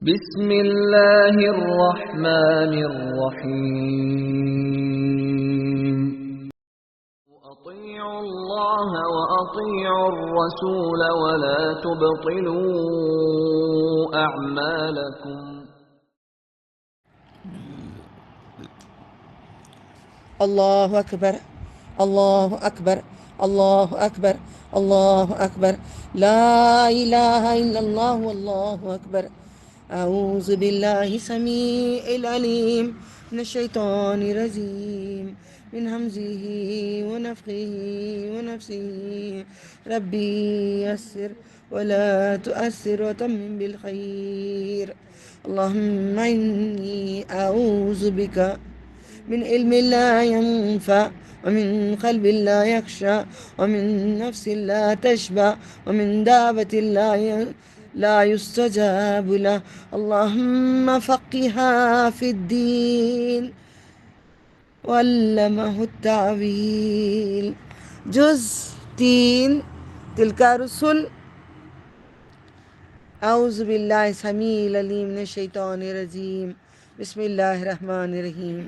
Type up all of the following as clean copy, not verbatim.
بسم اللہ الرحمن الرحیم اطیعوا اللہ واطیعوا الرسول ولا تبطلوا اعمالکم۔ اللہ اکبر، اللہ اکبر، اللہ اکبر، اللہ اکبر، لا الہ الا اللہ واللہ اکبر۔ اعوذ باللہ السمیع العلیم من الشیطان الرجیم من ہمزہ ونفخہ ونفسہ۔ ربی یسر ولا تؤثر وتمم بالخیر۔ اللہم انی اعوذ بک من علم لا ينفع ومن قلب لا يخشع ومن نفس لا تشبع ومن دابة لا يستجاب له۔ اللهم فقهها في الدين وعلمه التعويل۔ جز 3 تلك رسل۔ اعوذ باللہ السمیع العلیم من الشیطان الرجیم بسم اللہ الرحمن الرحیم۔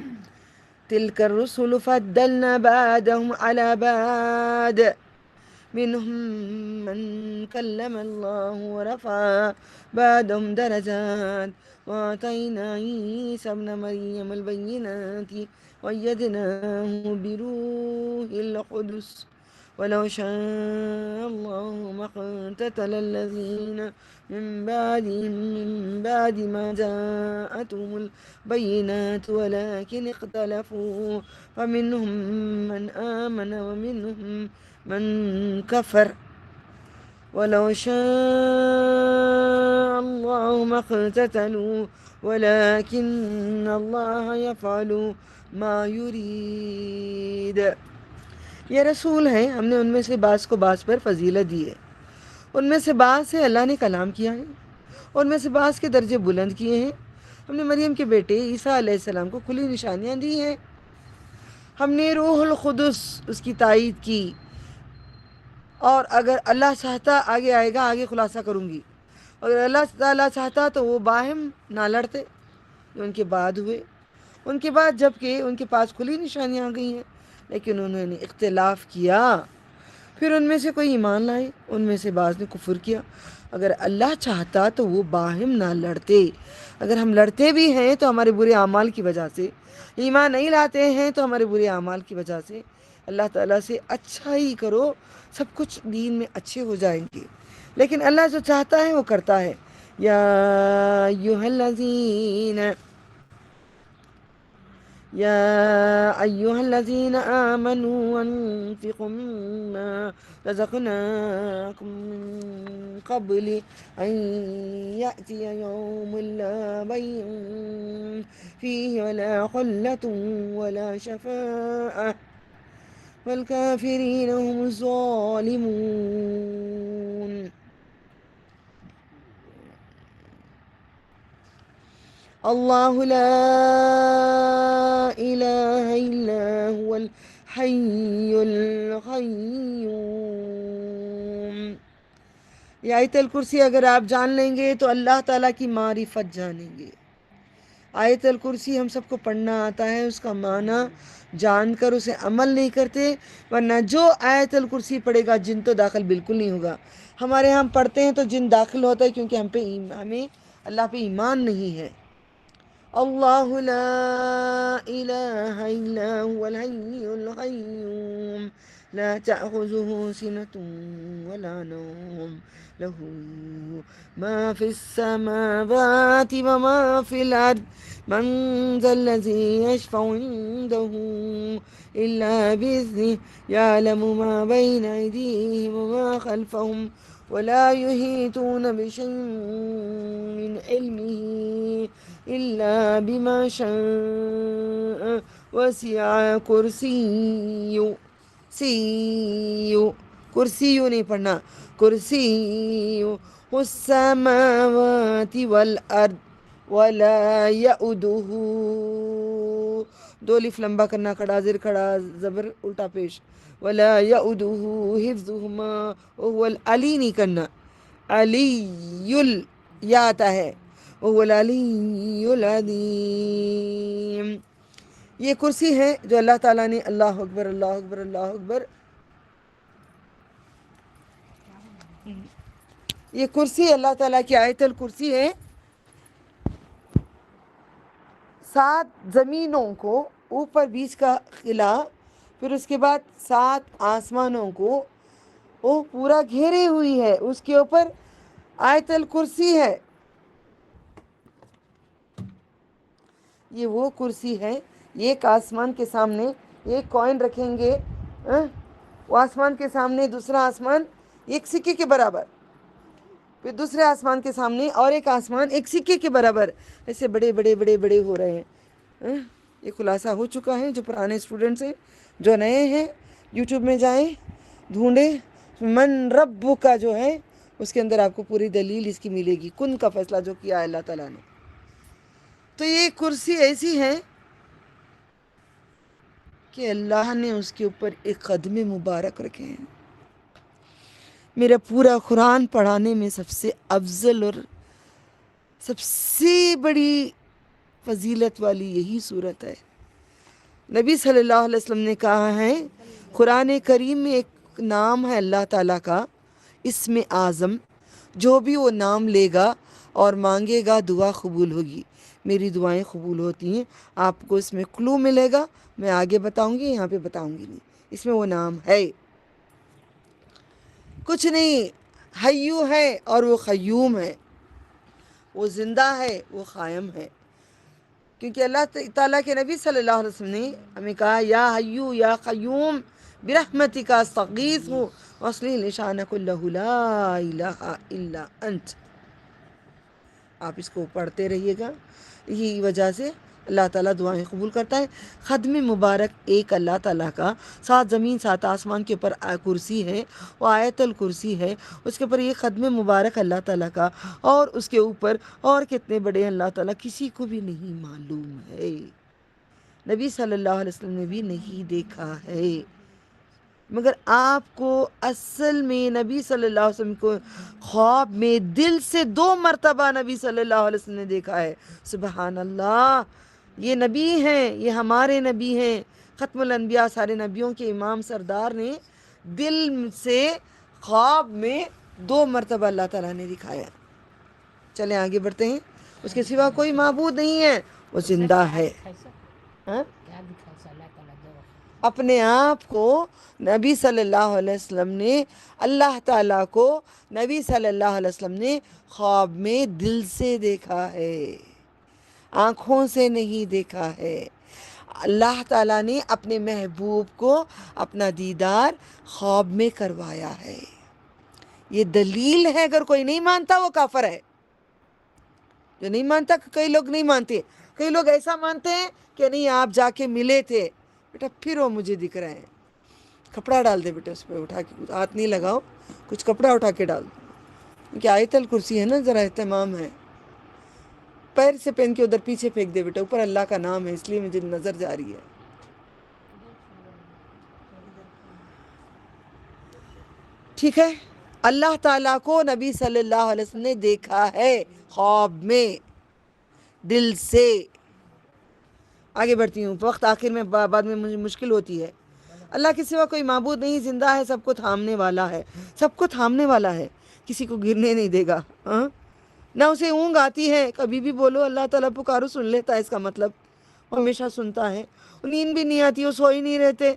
تلك الرسل فضلنا بعضهم على بعض منهم من كلم الله ورفع بعضهم درجات وآتينا عيسى ابن مريم البينات وأيدناه بروح القدس ولو شاء الله ما اقتتل الذين من بعد ما جاءتهم البينات ولكن اختلفوا فمنهم من آمن ومنهم من كفر ولو شاء الله ما اقتتلوا ولكن الله يفعل ما يريد۔ یہ رسول ہیں، ہم نے ان میں سے بعض کو بعض پر فضیلت دی ہے، ان میں سے بعض سے اللہ نے کلام کیا ہے، ان میں سے بعض کے درجے بلند کیے ہیں۔ ہم نے مریم کے بیٹے عیسیٰ علیہ السلام کو کھلی نشانیاں دی ہیں۔ ہم نے روح القدس اس کی تائید کی، اور اگر اللہ چاہتا آگے آئے گا، آگے خلاصہ کروں گی، اگر اللہ تعالیٰ چاہتا تو وہ باہم نہ لڑتے جو ان کے بعد ہوئے۔ ان کے بعد جبکہ ان کے پاس کھلی نشانیاں آ گئی ہیں، لیکن انہوں نے اختلاف کیا، پھر ان میں سے کوئی ایمان لائے، ان میں سے بعض نے کفر کیا۔ اگر اللہ چاہتا تو وہ باہم نہ لڑتے۔ اگر ہم لڑتے بھی ہیں تو ہمارے برے اعمال کی وجہ سے، ایمان نہیں لاتے ہیں تو ہمارے برے اعمال کی وجہ سے۔ اللہ تعالیٰ سے اچھا ہی کرو، سب کچھ دین میں اچھے ہو جائیں گے، لیکن اللہ جو چاہتا ہے وہ کرتا ہے۔ یا ایہا الذین آمنوا انفقوا مما رزقناکم من قبل ان یأتی یوم لا بیع فیہ ولا خلة ولا شفاعة والکافرین هم الظالمون۔ اللہ لا الہ الا هو الحی القیوم۔ یہ آیت الکرسی اگر آپ جان لیں گے تو اللہ تعالیٰ کی معرفت جانیں گے۔ آیت الکرسی ہم سب کو پڑھنا آتا ہے، اس کا معنی جان کر اسے عمل نہیں کرتے، ورنہ جو آیت الکرسی پڑھے گا جن تو داخل بالکل نہیں ہوگا۔ ہمارے ہم پڑھتے ہیں تو جن داخل ہوتا ہے، کیونکہ ہمیں اللہ پہ ایمان نہیں ہے۔ اللہ لا الہ الا هو الحی القیوم لا تأخذه سنة ولا نوم له ما في السماوات وما في الأرض من ذا الذي يشفع عنده إلا بإذنه يعلم ما بين أيديهم وما خلفهم ولا يحيطون بشيء من علمه إلا بما شاء وسع کرسی نہیں پڑھنا، کرسی السماوات والارض ولا يؤده، دو لف لمبا کرنا، کھڑا زر کھڑا زبر الٹا پیش، ولا يؤده حفظهما وهو العلی نہیں کرنا، علی یا آتا ہے، وهو العلی العظیم۔ یہ کرسی ہے جو اللہ تعالیٰ نے اللہ اکبر اللہ اکبر اللہ اکبر، یہ کرسی اللہ تعالیٰ کی آیت الکرسی ہے، 7 زمینوں کو اوپر بیچ کا خلا، پھر اس کے بعد 7 آسمانوں کو وہ پورا گھیرے ہوئی ہے، اس کے اوپر آیت الکرسی ہے۔ یہ وہ کرسی ہے، ایک آسمان کے سامنے ایک کوئن رکھیں گے، وہ آسمان کے سامنے دوسرا آسمان ایک سکے کے برابر، پھر دوسرے آسمان کے سامنے اور ایک آسمان ایک سکے کے برابر، ایسے بڑے بڑے بڑے بڑے ہو رہے ہیں۔ یہ خلاصہ ہو چکا ہے، جو پرانے اسٹوڈنٹس ہیں، جو نئے ہیں یوٹیوب میں جائیں ڈھونڈیں، من رب کا جو ہے اس کے اندر آپ کو پوری دلیل اس کی ملے گی، کن کا فیصلہ جو کیا ہے اللہ تعالیٰ نے۔ تو یہ کرسی ایسی ہے کہ اللہ نے اس کے اوپر ایک قدم مبارک رکھے ہیں۔ میرا پورا قرآن پڑھانے میں سب سے افضل اور سب سے بڑی فضیلت والی یہی صورت ہے۔ نبی صلی اللہ علیہ وسلم نے کہا ہے، قرآن کریم میں ایک نام ہے اللہ تعالیٰ کا، اسم اعظم، جو بھی وہ نام لے گا اور مانگے گا دعا قبول ہوگی۔ میری دعائیں قبول ہوتی ہیں، آپ کو اس میں کلو ملے گا، میں آگے بتاؤں گی، یہاں پہ بتاؤں گی نہیں، اس میں وہ نام ہے، کچھ نہیں، حیو ہے اور وہ قیوم ہے، وہ زندہ ہے، وہ قائم ہے، کیونکہ اللہ تعالیٰ کے نبی صلی اللہ علیہ وسلم نے ہمیں کہا، یا حیو یا قیوم برحمتک استغیث واصلح لی شأن کلہ لا الہ الا انت۔ آپ اس کو پڑھتے رہیے گا، یہی وجہ سے اللہ تعالیٰ دعائیں قبول کرتا ہے۔ ختم مبارک ایک اللہ تعالیٰ کا، 7 زمین 7 آسمان کے اوپر کرسی ہے، وہ آیت الکرسی ہے، اس کے اوپر یہ ختم مبارک اللہ تعالیٰ کا، اور اس کے اوپر اور کتنے بڑے اللہ تعالیٰ کسی کو بھی نہیں معلوم ہے، نبی صلی اللہ علیہ وسلم نے بھی نہیں دیکھا ہے، مگر آپ کو اصل میں نبی صلی اللہ علیہ وسلم کو خواب میں دل سے 2 مرتبہ نبی صلی اللہ علیہ وسلم نے دیکھا ہے۔ سبحان اللہ، یہ نبی ہیں، یہ ہمارے نبی ہیں، ختم الانبیاء، سارے نبیوں کے امام سردار نے دل سے خواب میں 2 مرتبہ اللہ تعالیٰ نے دکھایا۔ چلیں آگے بڑھتے ہیں، اس کے سوا کوئی معبود نہیں ہے، وہ زندہ ہے۔ اپنے آپ کو نبی صلی اللہ علیہ وسلم نے، اللہ تعالیٰ کو نبی صلی اللہ علیہ وسلم نے خواب میں دل سے دیکھا ہے، آنکھوں سے نہیں دیکھا ہے۔ اللہ تعالیٰ نے اپنے محبوب کو اپنا دیدار خواب میں کروایا ہے، یہ دلیل ہے۔ اگر کوئی نہیں مانتا وہ کافر ہے، جو نہیں مانتا، کئی لوگ نہیں مانتے، کئی لوگ ایسا مانتے ہیں کہ نہیں آپ جا کے ملے تھے، بیٹا پھر وہ مجھے دکھ رہے ہیں، کپڑا ڈال دے بیٹا اس پہ، اٹھا کے ہاتھ نہیں لگاؤ، کچھ کپڑا اٹھا کے ڈال دو، کیونکہ آیت الکرسی ہے نا، ذرا اہتمام ہے، پیر سے پہن کے ادھر پیچھے پھینک دے بیٹا، اوپر اللہ کا نام ہے اس لیے مجھے نظر جا رہی ہے۔ ٹھیک ہے، اللہ تعالیٰ کو نبی صلی اللہ علیہ وسلم نے دیکھا ہے خواب میں دل سے۔ آگے بڑھتی ہوں، وقت آخر میں بعد میں مجھے مشکل ہوتی ہے۔ اللہ کے سوا کوئی معبود نہیں، زندہ ہے، سب کو تھامنے والا ہے، سب کو تھامنے والا ہے، کسی کو گرنے نہیں دے گا، نہ اسے اونگ آتی ہے، کبھی بھی بولو اللہ تعالیٰ پکارو سن لیتا ہے، اس کا مطلب وہ ہمیشہ سنتا ہے۔ نیند بھی نہیں آتی، وہ سو ہی نہیں رہتے،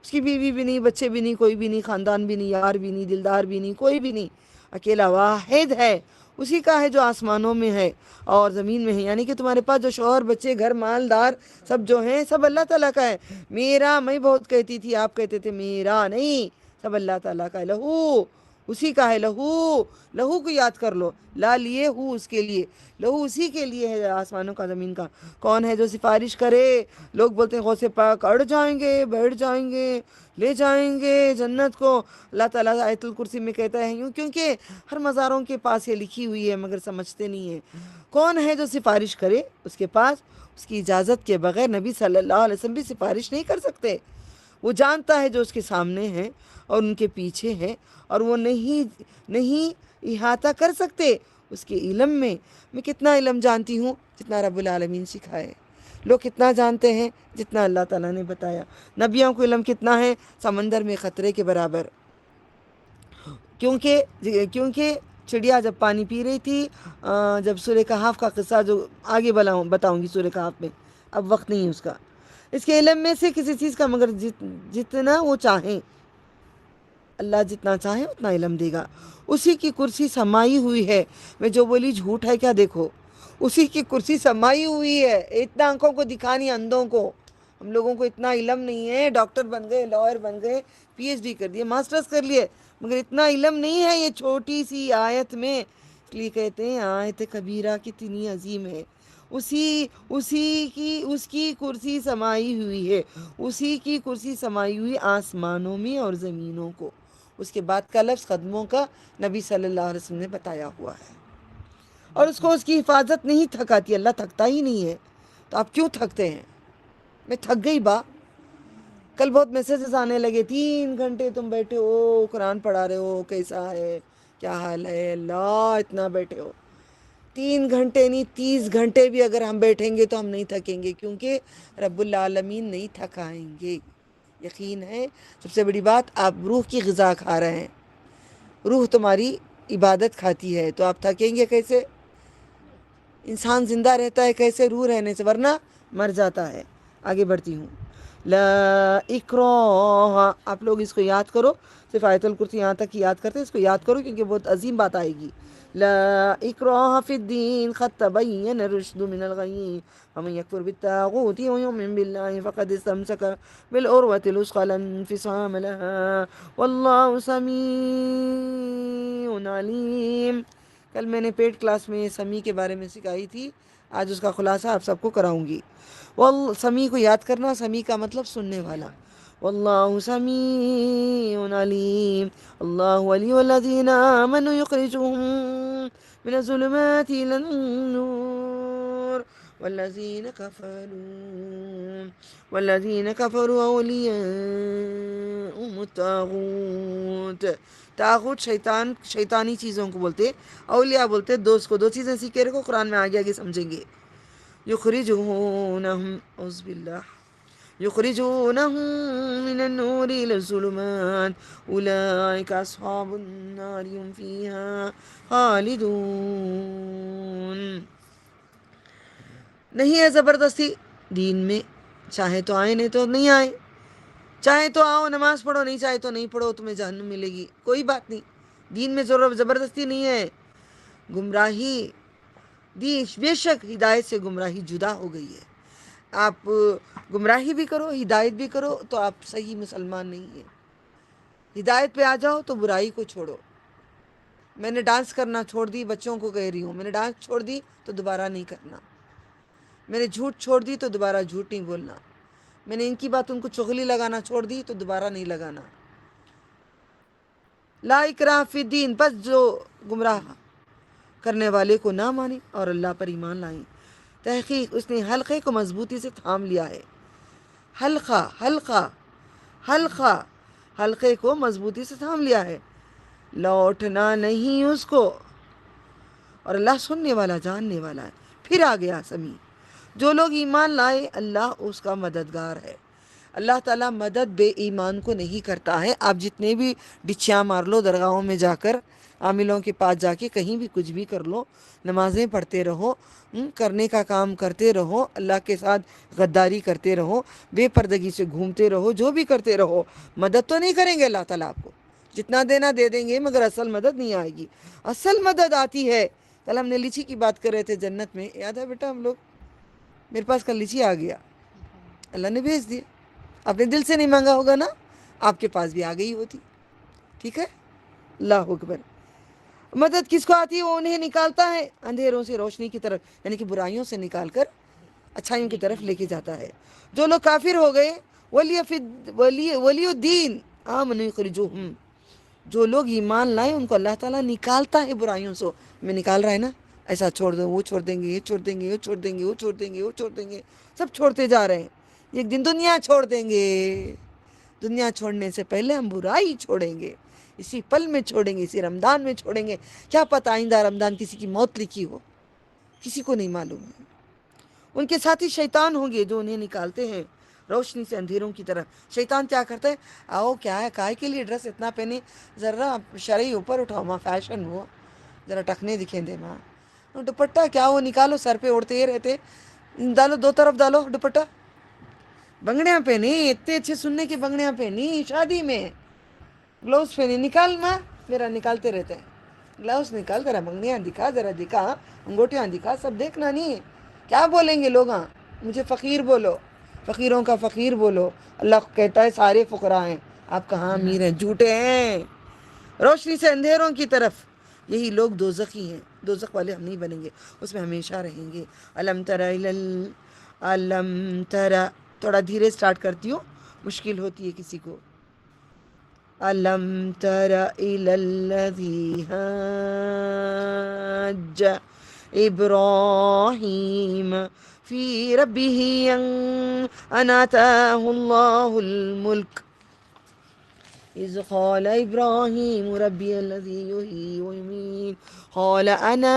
اس کی بیوی بھی نہیں، بچے بھی نہیں، کوئی بھی نہیں، خاندان بھی نہیں، یار بھی نہیں، دلدار بھی نہیں، کوئی بھی نہیں، اکیلا واحد ہے، اسی کا ہے جو آسمانوں میں ہے اور زمین میں ہے، یعنی کہ تمہارے پاس جو شوہر، بچے، گھر، مالدار سب جو ہیں، سب اللہ تعالیٰ کا ہے۔ میرا میں بہت کہتی تھی، آپ کہتے تھے میرا نہیں، سب اللہ تعالیٰ کا ہے، لہو اسی کا ہے، لہو لہو کو یاد کر لو، لا لیے ہو اس کے لیے، لہو اسی کے لیے ہے آسمانوں کا، زمین کا۔ کون ہے جو سفارش کرے؟ لوگ بولتے ہیں غوث پاک اڑ جائیں گے، بیٹھ جائیں گے، لے جائیں گے جنت کو، اللہ تعالیٰ آیت الکرسی میں کہتا ہے یوں، کیونکہ ہر مزاروں کے پاس یہ لکھی ہوئی ہے مگر سمجھتے نہیں ہیں۔ کون ہے جو سفارش کرے اس کے پاس؟ اس کی اجازت کے بغیر نبی صلی اللہ علیہ وسلم بھی سفارش نہیں کر سکتے، وہ جانتا ہے جو اس کے سامنے ہے اور ان کے پیچھے ہے، اور وہ نہیں احاطہ کر سکتے اس کے علم میں کتنا علم جانتی ہوں جتنا رب العالمین سکھائے. لوگ کتنا جانتے ہیں جتنا اللہ تعالیٰ نے بتایا. نبیوں کو علم کتنا ہے؟ سمندر میں خطرے کے برابر. کیونکہ چڑیا جب پانی پی رہی تھی، جب سورہ کہف کا قصہ جو آگے بتاؤں گی سورہ کہف میں، اب وقت نہیں ہے اس کا. اس کے علم میں سے کسی چیز کا مگر جتنا وہ چاہیں، اللہ جتنا چاہے اتنا علم دے گا. اسی کی کرسی سمائی ہوئی ہے. میں جو بولی جھوٹ ہے کیا؟ دیکھو اسی کی کرسی سمائی ہوئی ہے. اتنا آنکھوں کو دکھانی اندھوں کو. ہم لوگوں کو اتنا علم نہیں ہے. ڈاکٹر بن گئے، لائر بن گئے، پی ایچ ڈی کر دیے، ماسٹرز کر لیے، مگر اتنا علم نہیں ہے یہ چھوٹی سی آیت میں. اس لیے کہتے ہیں آیت کبیرہ کتنی عظیم ہے. اس کی کرسی سمائی ہوئی ہے. اسی کی کرسی سمائی ہوئی آسمانوں میں اور زمینوں کو. اس کے بعد کا لفظ قدموں کا نبی صلی اللہ علیہ وسلم نے بتایا ہوا ہے. اور اس کو اس کی حفاظت نہیں تھکاتی. اللہ تھکتا ہی نہیں ہے، تو آپ کیوں تھکتے ہیں؟ میں تھک گئی با. کل بہت میسیجز آنے لگے، 3 گھنٹے تم بیٹھے ہو قرآن پڑھا رہے ہو، کیسا ہے، کیا حال ہے؟ اللہ اتنا بیٹھے ہو. 3 گھنٹے نہیں، 30 گھنٹے بھی اگر ہم بیٹھیں گے تو ہم نہیں تھکیں گے، کیونکہ رب العالمین نہیں تھکائیں گے. یقین ہے. سب سے بڑی بات، آپ روح کی غذا کھا رہے ہیں. روح تمہاری عبادت کھاتی ہے، تو آپ تھکیں گے کیسے؟ انسان زندہ رہتا ہے کیسے؟ روح رہنے سے، ورنہ مر جاتا ہے. آگے بڑھتی ہوں. لا اکراہ، آپ لوگ اس کو یاد کرو. صرف آیت الکرسی یہاں تک یاد کرتے، اس کو یاد کرو کیونکہ بہت عظیم بات آئے گی. لا اکراہ فی الدین قد تبین الرشد من الغی ومن یکفر بالطاغوت ویؤمن باللہ فقد استمسک بالعروة الوثقی لا انفصام لها واللہ سمیع علیم. کل میں نے پیڈ کلاس میں سمیع کے بارے میں سکھائی تھی، آج اس کا خلاصہ آپ سب کو کراؤں گی. سمیع کو یاد کرنا. سمیع کا مطلب سننے والا. واللہ سمیع علیم. اللہ ولی الذین آمنوا یخرجهم من الظلمات إلى النور والذین کفروا اولیاءهم الطاغوت. طاغوت شیطانی چیزوں کو بولتے، اولیاء بولتے دوست کو. 2 چیزیں سیکھے رکھو، قرآن میں آگے سمجھیں گے. یخرجونہم اعوذ باللہ یخرجونہم من النور الى الظلمات اولئک اصحاب النار هم فیہا خالدون. نہیں ہے زبردستی دین میں. چاہے تو آئے، نہیں تو نہیں آئے. چاہے تو آؤ نماز پڑھو، نہیں چاہے تو نہیں پڑھو، تمہیں جہنم ملے گی. کوئی بات نہیں. دین میں زبردستی نہیں ہے. گمراہی بے شک ہدایت سے گمراہی جدا ہو گئی ہے. آپ گمراہی بھی کرو، ہدایت بھی کرو، تو آپ صحیح مسلمان نہیں ہیں. ہدایت پہ آ جاؤ تو برائی کو چھوڑو. میں نے ڈانس کرنا چھوڑ دی، بچوں کو کہہ رہی ہوں، میں نے ڈانس چھوڑ دی تو دوبارہ نہیں کرنا. میں نے جھوٹ چھوڑ دی تو دوبارہ جھوٹ نہیں بولنا. میں نے ان کی بات ان کو چغلی لگانا چھوڑ دی تو دوبارہ نہیں لگانا. لا اکراہ فی الدین. بس جو گمراہ کرنے والے کو نہ مانے اور اللہ پر ایمان لائیں. تحقیق اس نے حلقے کو مضبوطی سے تھام لیا ہے. حلقے کو مضبوطی سے تھام لیا ہے، لوٹنا نہیں اس کو. اور اللہ سننے والا، جاننے والا ہے. پھر آ گیا سمیع. جو لوگ ایمان لائے اللہ اس کا مددگار ہے. اللہ تعالیٰ مدد بے ایمان کو نہیں کرتا ہے. آپ جتنے بھی ڈچیاں مار لو درگاہوں میں جا کر، عاملوں کے پاس جا کے، کہیں بھی کچھ بھی کر لو، نمازیں پڑھتے رہو، کرنے کا کام کرتے رہو، اللہ کے ساتھ غداری کرتے رہو، بے پردگی سے گھومتے رہو، جو بھی کرتے رہو، مدد تو نہیں کریں گے اللہ تعالیٰ آپ کو. جتنا دینا دے دیں گے مگر اصل مدد نہیں آئے گی. اصل مدد آتی ہے. کل ہم نے لیچی کی بات کر رہے تھے جنت میں، یاد ہے بیٹا؟ ہم لوگ میرے پاس کل لیچی آ گیا، اللہ نے بھیج دیا. اپنے دل سے نہیں مانگا ہوگا نا، آپ کے پاس بھی آ گئی ہوتی. ٹھیک ہے. اللہ اکبر. مدد کس کو آتی ہے؟ وہ انہیں نکالتا ہے اندھیروں سے روشنی کی طرف، یعنی کہ برائیوں سے نکال کر اچھائیوں کی طرف لے کے جاتا ہے. جو لوگ کافر ہو گئے، ولی الدین آمنوا یخرجوہم، جو لوگ ایمان لائے ان کو اللہ تعالیٰ نکالتا ہے برائیوں سے. میں نکال رہا ہے نا، ایسا چھوڑ دو، وہ چھوڑ دیں گے، یہ چھوڑ دیں گے، وہ چھوڑ دیں گے، وہ چھوڑ دیں گے، وہ چھوڑ دیں گے، سب چھوڑتے جا رہے ہیں. ایک دن دنیا چھوڑ دیں گے. دنیا چھوڑنے سے پہلے ہم برائی چھوڑیں گے. اسی پل میں چھوڑیں گے، اسی رمضان میں چھوڑیں گے، کیا پتہ آئندہ رمضان کسی کی موت لکھی ہو، کسی کو نہیں معلوم ہے۔ ان کے ساتھی شیطان ہوں گے جو انہیں نکالتے ہیں روشنی سے اندھیروں کی طرف۔ شیطان کیا کرتا ہے، آؤ کیا ہے، کائے کے لیے ڈریس اتنا پہنے، ذرا شرعی اوپر اٹھاؤ ماں، فیشن ہو، ذرا ٹکنے دکھیں دے ماں، دوپٹہ کیا وہ نکالو، سر پہ اڑتے ہی رہتے، ڈالو دو طرف ڈالو دوپٹہ، بنگڑیاں پہنی، اتنے اچھے سننے کی بنگڑیاں پہنی شادی میں، گلوز پہنی، نکال ماں، میرا نکالتے رہتے ہیں، گلوز نکال، ذرا بنگڑیاں دکھا، ذرا دکھا، انگوٹیاں دکھا، سب دیکھنا نہیں، کیا بولیں گے لوگ، ہاں مجھے فقیر بولو، فقیروں کا فقیر بولو، اللہ کہتا ہے سارے فقراء ہیں، آپ کہاں امیر ہیں، جھوٹے ہیں، روشنی سے اندھیروں کی طرف، یہی لوگ دوزخی ہیں، دوزخ والے ہم نہیں بنیں گے، اس میں ہمیشہ رہیں گے۔ علم ترى، تھوڑا دھیرے سٹارٹ کرتی ہوں، مشکل ہوتی ہے کسی کو۔ علم تر إلى الذي حاج إبراهيم في ربه أن آتاه الله الملك إذ قال إبراهيم ربي الذي يحيي ويميت قال أنا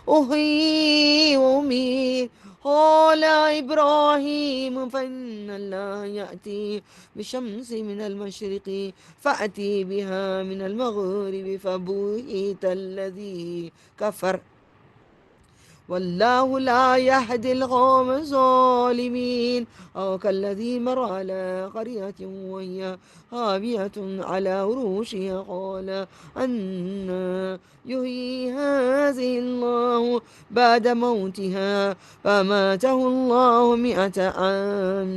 أحيي وأميت قال إبراهيم فإن الله يأتي بشمس من المشرق فأتي بها من المغرب فبهت الذي كفر والله لا يهدي القوم الظالمين أو كالذي مر على قرية وهي خاوية على عروشها قال أن يحيي هذه الله بعد موتها فأماته الله 100 عام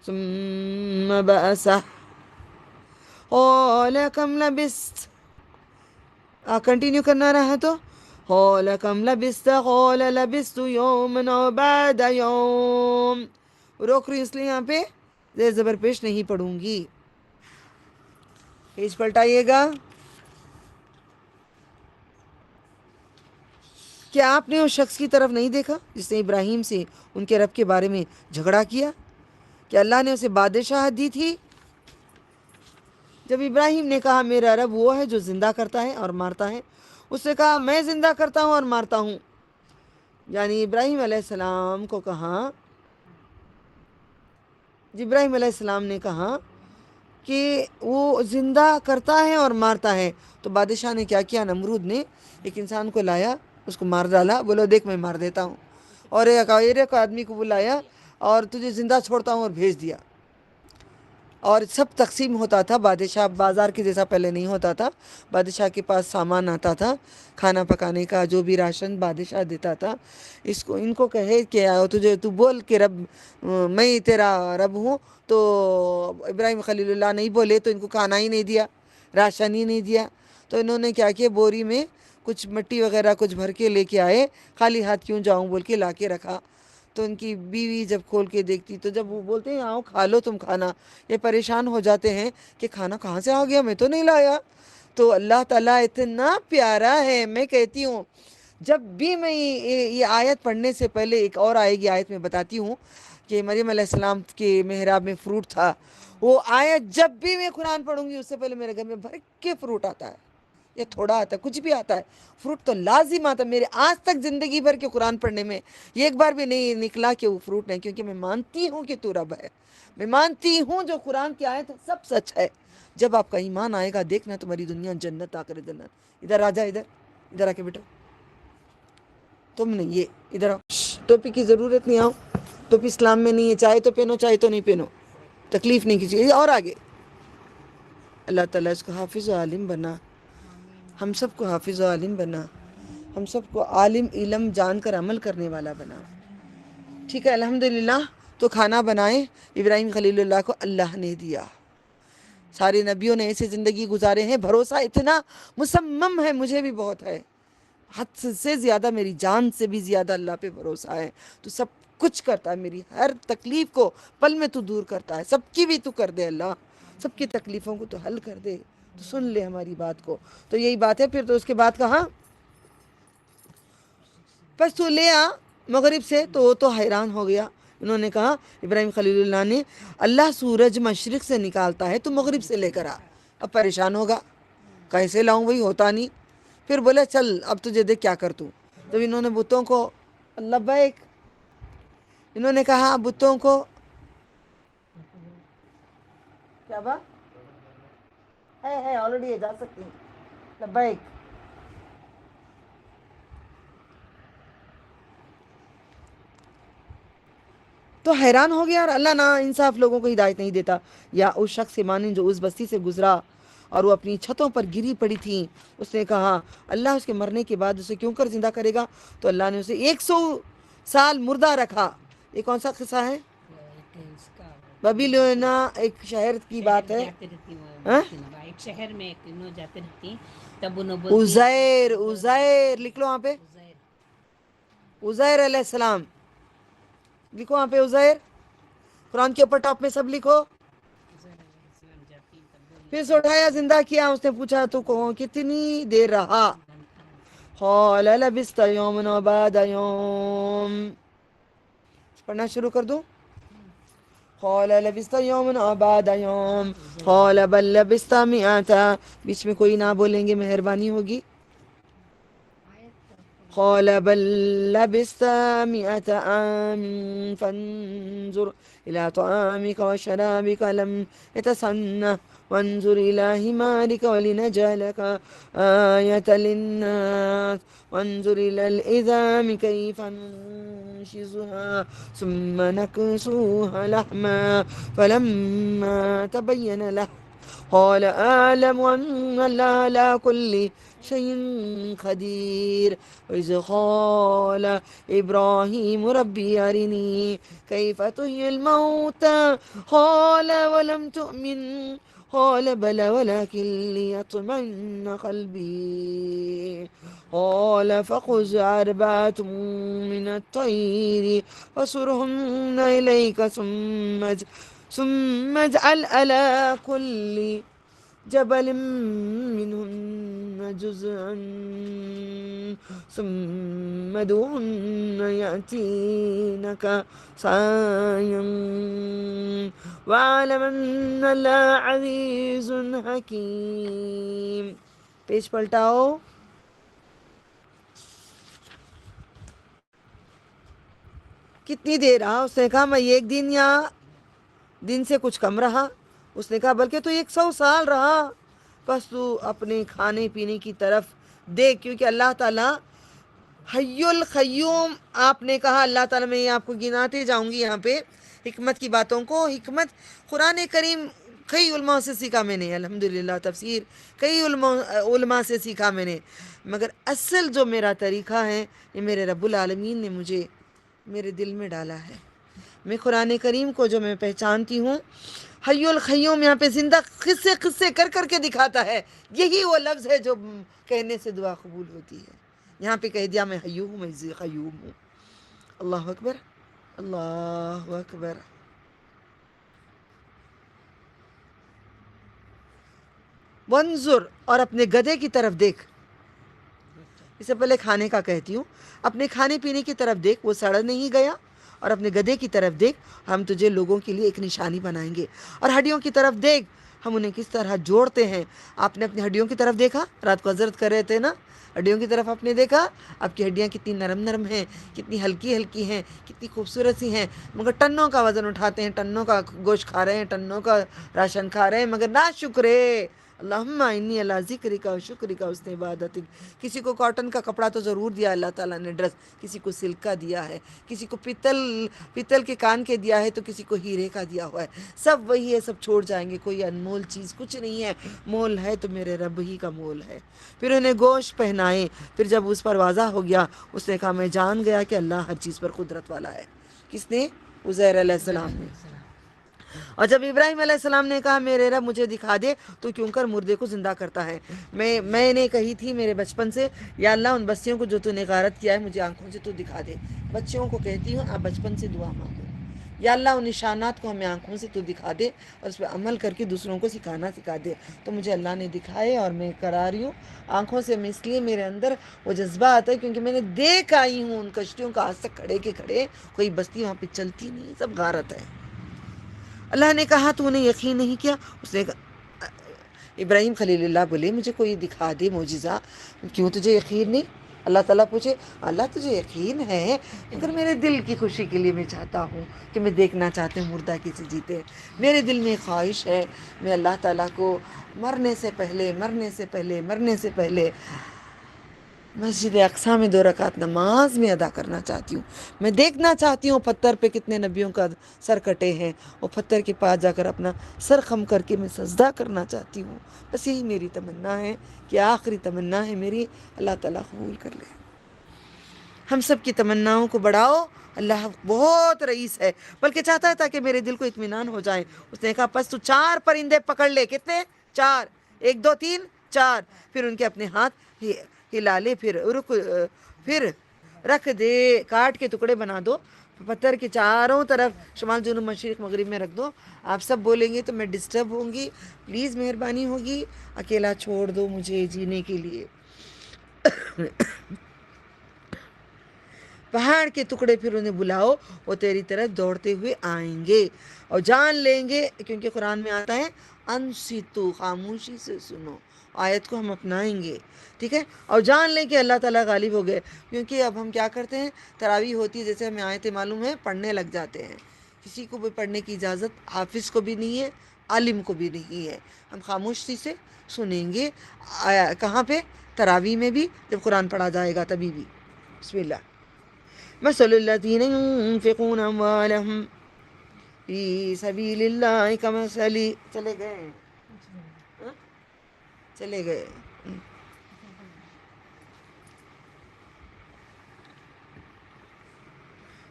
ثم بعثه قال كم لبثت، کنٹینیو کرنا رہا تو قال کم لبثت قال لبثت یوما او بعد یوم، روک رہی اس لیے یہاں پہ زیر زبر پیش نہیں پڑھوں گی۔ پیج پلٹائیے گا۔ کیا آپ نے اس شخص کی طرف نہیں دیکھا جس نے ابراہیم سے ان کے رب کے بارے میں جھگڑا کیا کہ اللہ نے اسے بادشاہت دی تھی؟ جب ابراہیم نے کہا میرا رب وہ ہے جو زندہ کرتا ہے اور مارتا ہے، اس نے کہا میں زندہ کرتا ہوں اور مارتا ہوں، یعنی ابراہیم علیہ السلام کو کہا، ابراہیم علیہ السلام نے کہا کہ وہ زندہ کرتا ہے اور مارتا ہے، تو بادشاہ نے کیا کیا، نمرود نے ایک انسان کو لایا، اس کو مار ڈالا، بولو دیکھ میں مار دیتا ہوں، اور ایک آدمی کو بلایا اور تجھے زندہ چھوڑتا ہوں اور بھیج دیا، اور سب تقسیم ہوتا تھا۔ بادشاہ بازار کے جیسا پہلے نہیں ہوتا تھا، بادشاہ کے پاس سامان آتا تھا کھانا پکانے کا، جو بھی راشن بادشاہ دیتا تھا، ان کو کہے کہ تجھے تو بول کہ رب میں تیرا رب ہوں، تو ابراہیم خلیل اللہ نہیں بولے تو ان کو کھانا ہی نہیں دیا، راشن ہی نہیں دیا، تو انہوں نے کیا کیا، بوری میں کچھ مٹی وغیرہ کچھ بھر کے لے کے آئے، خالی ہاتھ کیوں جاؤں بول کے لا کے رکھا۔ تو ان کی بیوی جب کھول کے دیکھتی تو جب وہ بولتے ہیں آؤ کھا لو تم کھانا، یہ پریشان ہو جاتے ہیں کہ کھانا کہاں سے آ گیا، میں تو نہیں لایا۔ تو اللہ تعالیٰ اتنا پیارا ہے، میں کہتی ہوں جب بھی میں یہ آیت پڑھنے سے پہلے ایک اور آئے گی آیت میں بتاتی ہوں کہ مریم علیہ السلام کے محراب میں فروٹ تھا، وہ آیت جب بھی میں قرآن پڑھوں گی اس سے پہلے میرے گھر میں بھر کے فروٹ آتا ہے، یہ تھوڑا آتا ہے، کچھ بھی آتا ہے، فروٹ تو لازم آتا ہے۔ میرے آج تک زندگی بھر کے قرآن پڑھنے میں یہ ایک بار بھی نہیں نکلا کہ وہ فروٹ نہیں، کیونکہ میں مانتی ہوں کہ تو رب ہے، میں مانتی ہوں جو قرآن کی آیت ہے سب سچ ہے۔ جب آپ کا ایمان آئے گا دیکھنا تمہاری دنیا جنت آخر جنت۔ ادھر آ جا، ادھر آ کے بیٹا، تم نہیں، یہ ادھر آؤ، ٹوپی کی ضرورت نہیں، آؤ، ٹوپی اسلام میں نہیں ہے، چاہے تو پہنو چاہے تو نہیں پہنو، تکلیف نہیں کیجیے۔ اور آگے اللہ تعالیٰ اس کو حافظ و عالم بنا، ہم سب کو حافظ و عالم بنا، ہم سب کو عالم علم جان کر عمل کرنے والا بنا۔ ٹھیک ہے، الحمدللہ۔ تو کھانا بنائے، ابراہیم خلیل اللہ کو اللہ نے دیا۔ سارے نبیوں نے ایسے زندگی گزارے ہیں، بھروسہ اتنا مصمم ہے، مجھے بھی بہت ہے، حد سے زیادہ، میری جان سے بھی زیادہ اللہ پہ بھروسہ ہے۔ تو سب کچھ کرتا ہے، میری ہر تکلیف کو پل میں تو دور کرتا ہے، سب کی بھی تو کر دے اللہ، سب کی تکلیفوں کو تو حل کر دے، تو سن لے ہماری بات کو۔ تو یہی بات ہے۔ پھر تو اس کے بعد کہا بس تو لے آ مغرب سے، تو وہ تو حیران ہو گیا۔ انہوں نے کہا ابراہیم خلیل اللہ نے، اللہ سورج مشرق سے نکالتا ہے تو مغرب سے لے کر آ، اب پریشان ہوگا کیسے لاؤں بھائی ہوتا نہیں. پھر بولے چل اب تجھے دیکھ کیا کر تو. جب انہوں نے بتوں کو لبیک انہوں نے کہا بتوں کو کیا بات ہے آلریڈی جا سکتی ہیں. لبیک تو حیران ہو گیا. اور اللہ نا انصاف لوگوں کو ہدایت نہیں دیتا. یا اس شخص سے مانند جو اس بستی سے گزرا اور وہ اپنی چھتوں پر گری پڑی تھی. اس نے کہا اللہ اس کے مرنے کے بعد اسے کیوں کر زندہ کرے گا. تو اللہ نے اسے 100 سال مردہ رکھا. یہ کون سا قصہ ہے؟ بابیلونا ایک شہر کی بات ہے. ایک شہر میں تینوں جاتے رہتی تب انہوں بولتی عزیر لکھ لو وہاں پہ. عزیر علیہ السلام لکھو وہاں پہ. عزیر قرآن کے اوپر ٹاپ میں سب لکھو. پھر سے اٹھایا زندہ کیا. اس نے پوچھا تو کتنی دیر رہا. قال لبثت یوما و بعد یوم. پڑھنا شروع کر دوں. قال لبثت یوما و بعد یوم قال بل لبثت مئة. بیچ میں کوئی نہ بولیں گے مہربانی ہوگی. قال بل لبثت 100 عام فانظر إلى طعامك وشرابك لم يتسنه وانظر إلى حمارك ولنجعلك آية للناس وانظر إلى العظام كيف ننشزها ثم نكسوها لحما فلما تبين له قال أعلم أن الله على كل شيء قدير وإذ قال إبراهيم ربي أرني كيف تحيي الموتى قال ولم تؤمن قال بلى ولكن ليطمئن قلبي قال فخذ 4 من الطير فصرهن إليك ثم اجعل على كل جبل منهن جزءا ثم ادعهن يأتينك سعيا واعلم أن الله عزيز حكيم. پیج پلٹاؤ. کتنی دیر رہا؟ اس نے کہا میں 1 دن یا دن سے کچھ کم رہا. اس نے کہا بلکہ تو 100 سال رہا. بس تو اپنے کھانے پینے کی طرف دیکھ کیونکہ اللہ تعالیٰ حی القیوم. آپ نے کہا اللہ تعالیٰ میں آپ کو گناتے جاؤں گی یہاں پہ حکمت کی باتوں کو. حکمت قرآن کریم کئی علماء سے سیکھا میں نے. الحمدللہ تفسیر کئی علماء سے سیکھا میں نے. مگر اصل جو میرا طریقہ ہے یہ میرے رب العالمین نے مجھے میرے دل میں ڈالا ہے. میں قرآن کریم کو جو میں پہچانتی ہوں حی القیوم یہاں پہ زندہ قصے کر کر کے دکھاتا ہے. یہی وہ لفظ ہے جو کہنے سے دعا قبول ہوتی ہے. یہاں پہ کہہ دیا میں حی ہوں میں قیوم ہوں. اللہ اکبر اللہ اکبر. وانظر اور اپنے گدھے کی طرف دیکھ. اس سے پہلے کھانے کا کہتی ہوں. اپنے کھانے پینے کی طرف دیکھ وہ سڑ نہیں گیا. اور اپنے گدھے کی طرف دیکھ ہم تجھے لوگوں کے لیے ایک نشانی بنائیں گے. اور ہڈیوں کی طرف دیکھ ہم انہیں کس طرح جوڑتے ہیں. آپ نے اپنی ہڈیوں کی طرف دیکھا؟ رات کو حضرت کر رہے تھے نا. ہڈیوں کی طرف آپ نے دیکھا؟ آپ کی ہڈیاں کتنی نرم نرم ہیں, کتنی ہلکی ہلکی ہیں, کتنی خوبصورت سی ہیں. مگر ٹنوں کا وزن اٹھاتے ہیں, ٹنوں کا گوشت کھا رہے ہیں, ٹنوں کا راشن کھا رہے ہیں, مگر نہ شکرے. اللہم انی علی ذکرک و شکرک و حسن عبادتک. کسی کو کاٹن کا کپڑا تو ضرور دیا اللہ تعالیٰ نے ڈریس, کسی کو سلک کا دیا ہے, کسی کو پتل کے کان کے دیا ہے, تو کسی کو ہیرے کا دیا ہوا ہے. سب وہی ہے, سب چھوڑ جائیں گے. کوئی انمول چیز کچھ نہیں ہے. مول ہے تو میرے رب ہی کا مول ہے. پھر انہیں گوشت پہنائے. پھر جب اس پر واضح ہو گیا اس نے کہا میں جان گیا کہ اللہ ہر چیز پر قدرت والا ہے. کس نے؟ عزیر علیہ السلام نے. اور جب ابراہیم علیہ السلام نے کہا میرے رب مجھے دکھا دے تو کیوں کر مردے کو زندہ کرتا ہے. میں نے کہی تھی میرے بچپن سے یا اللہ ان بستیوں کو جو تو نے غارت کیا ہے مجھے آنکھوں سے تو دکھا دے. بچوں کو کہتی ہوں آپ بچپن سے دعا مانگو یا اللہ ان نشانات کو ہمیں آنکھوں سے تو دکھا دے اور اس پہ عمل کر کے دوسروں کو سکھا دے. تو مجھے اللہ نے دکھائے اور میں کرا رہی ہوں آنکھوں سے. میں اس لیے میرے اندر وہ جذبہ آتا ہے کیونکہ میں نے دیکھ آئی ہوں ان کشتیوں کا آج تک کھڑے کے کھڑے کوئی بستی وہاں پہ چلتی نہیں, سب غارت ہے. اللہ نے کہا تو نے یقین نہیں کیا؟ اس نے کہا ابراہیم خلیل اللہ بولے مجھے کوئی دکھا دے معجزہ، کیوں تجھے یقین نہیں؟ اللہ تعالیٰ پوچھے اللہ تجھے یقین ہے؟ مگر میرے دل کی خوشی کے لیے میں چاہتا ہوں کہ میں دیکھنا چاہتے ہوں مردہ کیسے جیتے ہیں، میرے دل میں خواہش ہے میں اللہ تعالیٰ کو مرنے سے پہلے مسجد اقصیٰ میں 2 رکعت نماز میں ادا کرنا چاہتی ہوں، میں دیکھنا چاہتی ہوں پتھر پہ کتنے نبیوں کا سر کٹے ہیں، وہ پتھر کے پاس جا کر اپنا سر خم کر کے میں سجدہ کرنا چاہتی ہوں، بس یہی میری تمنا ہے کہ آخری تمنا ہے میری، اللہ تعالیٰ قبول کر لے۔ ہم سب کی تمناؤں کو بڑھاؤ، اللہ بہت رئیس ہے، بلکہ چاہتا ہے تاکہ میرے دل کو اطمینان ہو جائے۔ اس نے کہا پس تو 4 پرندے پکڑ لے، کتنے؟ 4، 1 2 3 4، پھر ان کے اپنے ہاتھ ہلا لے، پھر رکھ دے، کاٹ کے ٹکڑے بنا دو، پتھر کے چاروں طرف شمال جنوب مشرق مغرب میں رکھ دو۔ آپ سب بولیں گے تو میں ڈسٹرب ہوں گی، پلیز مہربانی ہوگی اکیلا چھوڑ دو مجھے جینے کے لیے۔ پہاڑ کے ٹکڑے پھر انہیں بلاؤ، وہ تیری طرف دوڑتے ہوئے آئیں گے اور جان لیں گے، کیونکہ قرآن میں آتا ہے انصتو، خاموشی سے سنو، آیت کو ہم اپنائیں گے، ٹھیک ہے، اور جان لیں کہ اللہ تعالیٰ غالب ہو گئے۔ کیونکہ اب ہم کیا کرتے ہیں، تراویح ہوتی ہے جیسے ہمیں آیتیں معلوم ہے پڑھنے لگ جاتے ہیں، کسی کو بھی پڑھنے کی اجازت حافظ کو بھی نہیں ہے، عالم کو بھی نہیں ہے، ہم خاموشی سے سنیں گے۔ کہاں پہ؟ تراویح میں بھی، جب قرآن پڑھا جائے گا تبھی بھی۔ بسم اللہ۔ مثل الذين ينفقون أموالهم في سبيل الله كمثل، چلے گئے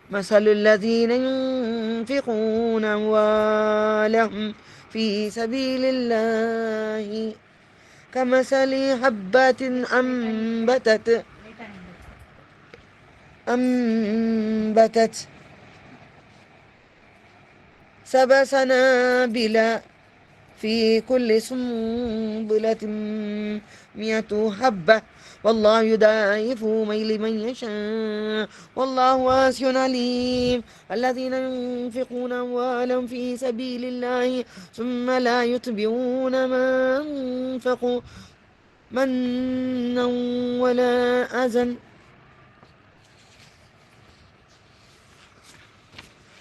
مثل الذين ينفقون أموالهم في سبيل الله كمثل حبة أنبتت 7 سنابل في كل سنبلة 100 حبة والله يضاعف لمن يشاء والله واسع عليم الذين ينفقون أموالهم في سبيل الله ثم لا يتبعون ما أنفقوا منا ولا أذى،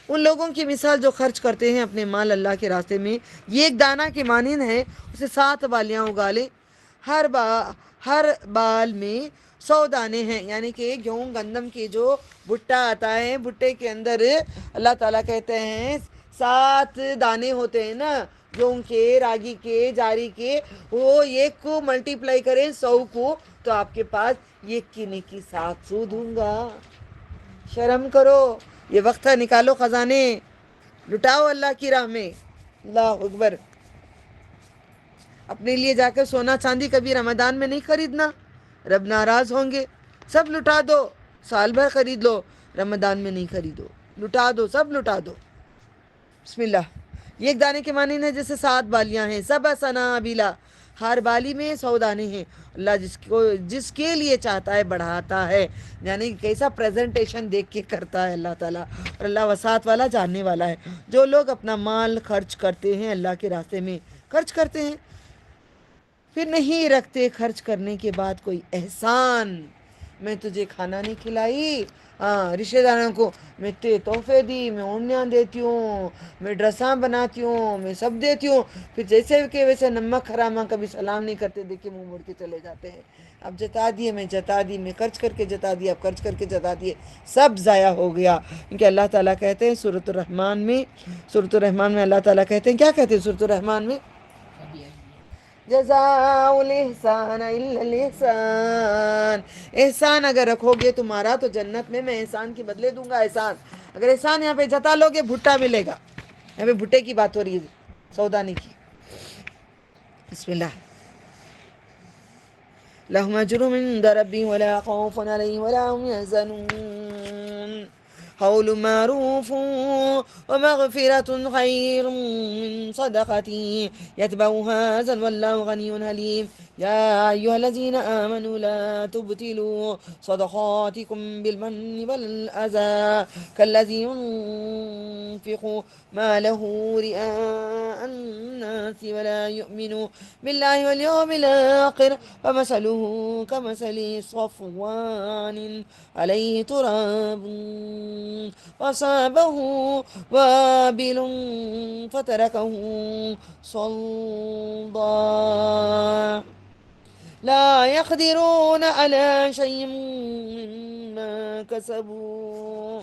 ان لوگوں کی مثال جو خرچ کرتے ہیں اپنے مال اللہ کے راستے میں، یہ ایک دانہ کے مانند ہے، اسے 7 بالیاں اگا لے، ہر بال میں 100 دانے ہیں، یعنی کہ گیہوں گندم کے جو بھٹا آتا ہے، بھٹے کے اندر اللہ تعالیٰ کہتے ہیں 7 دانے ہوتے ہیں نا، گیہوں کے، راگی کے، جاری کے، وہ ایک کو ملٹیپلائی کریں 100 کو تو آپ کے پاس ایک کی نیکی 700 دوں گا۔ شرم کرو، یہ وقت ہے، نکالو خزانے، لٹاؤ اللہ کی راہ میں۔ اللہ اکبر۔ اپنے لیے جا کر سونا چاندی کبھی رمضان میں نہیں خریدنا، رب ناراض ہوں گے، سب لٹا دو، سال بھر خرید لو، رمضان میں نہیں خریدو، لٹا دو، سب لٹا دو۔ بسم اللہ۔ یہ ایک دانے کے معنی ہے جیسے 7 بالیاں ہیں، 7 سنابلا، ہر بالی میں 100 دانے ہیں، اللہ جس کے لیے چاہتا ہے بڑھاتا ہے، یعنی کیسا پریزنٹیشن دیکھ کے کرتا ہے اللہ تعالیٰ، اور اللہ وسعت والا، جاننے والا ہے۔ جو لوگ اپنا مال خرچ کرتے ہیں اللہ کے راستے میں، خرچ کرتے ہیں، پھر نہیں رکھتے خرچ کرنے کے بعد کوئی احسان، میں تجھے کھانا نہیں کھلائی، رشتہ داروں کو میں تحفے دی، میں اوڑھیاں دیتی ہوں، میں ڈریساں بناتی ہوں، میں سب دیتی ہوں، پھر جیسے کہ ویسے نمک حرامہ کبھی سلام نہیں کرتے، دیکھیں منہ موڑ کے چلے جاتے ہیں۔ اب جتا دیے، میں جتا دی، میں خرچ کر کے جتا دیا، اب خرچ کر کے جتا دیے، سب ضائع ہو گیا۔ کیونکہ اللہ تعالیٰ کہتے ہیں سورۃ الرحمن میں اللہ تعالیٰ کہتے ہیں، کیا کہتے ہیں سورۃ الرحمن میں؟ جزاء الاحسان الا الاحسان، احسان اگر رکھو گے تمہارا تو جنت میں احسان کے بدلے دوں گا احسان۔ اگر احسان یہاں پہ جتا لو گے بھٹا ملے گا، یہاں پہ بھٹے کی بات ہو رہی ہے، سودانے کی۔ بسم اللہ۔ لهم اجر عند ربهم ولا خوف عليهم ولا هم يحزنون قول معروف ومغفرة خير من صدقة يتبعها أذى والله غني حليم يا أيها الذين آمنوا لا تبطلوا صدقاتكم بالمن والأذى كالذي ينفق ماله رئاء الناس ولا يؤمن بالله واليوم الآخر فمثله كمثل صفوان عليه تراب فأصابه وابل فتركه صلدا لا يقدرون على شيء مما كسبوا.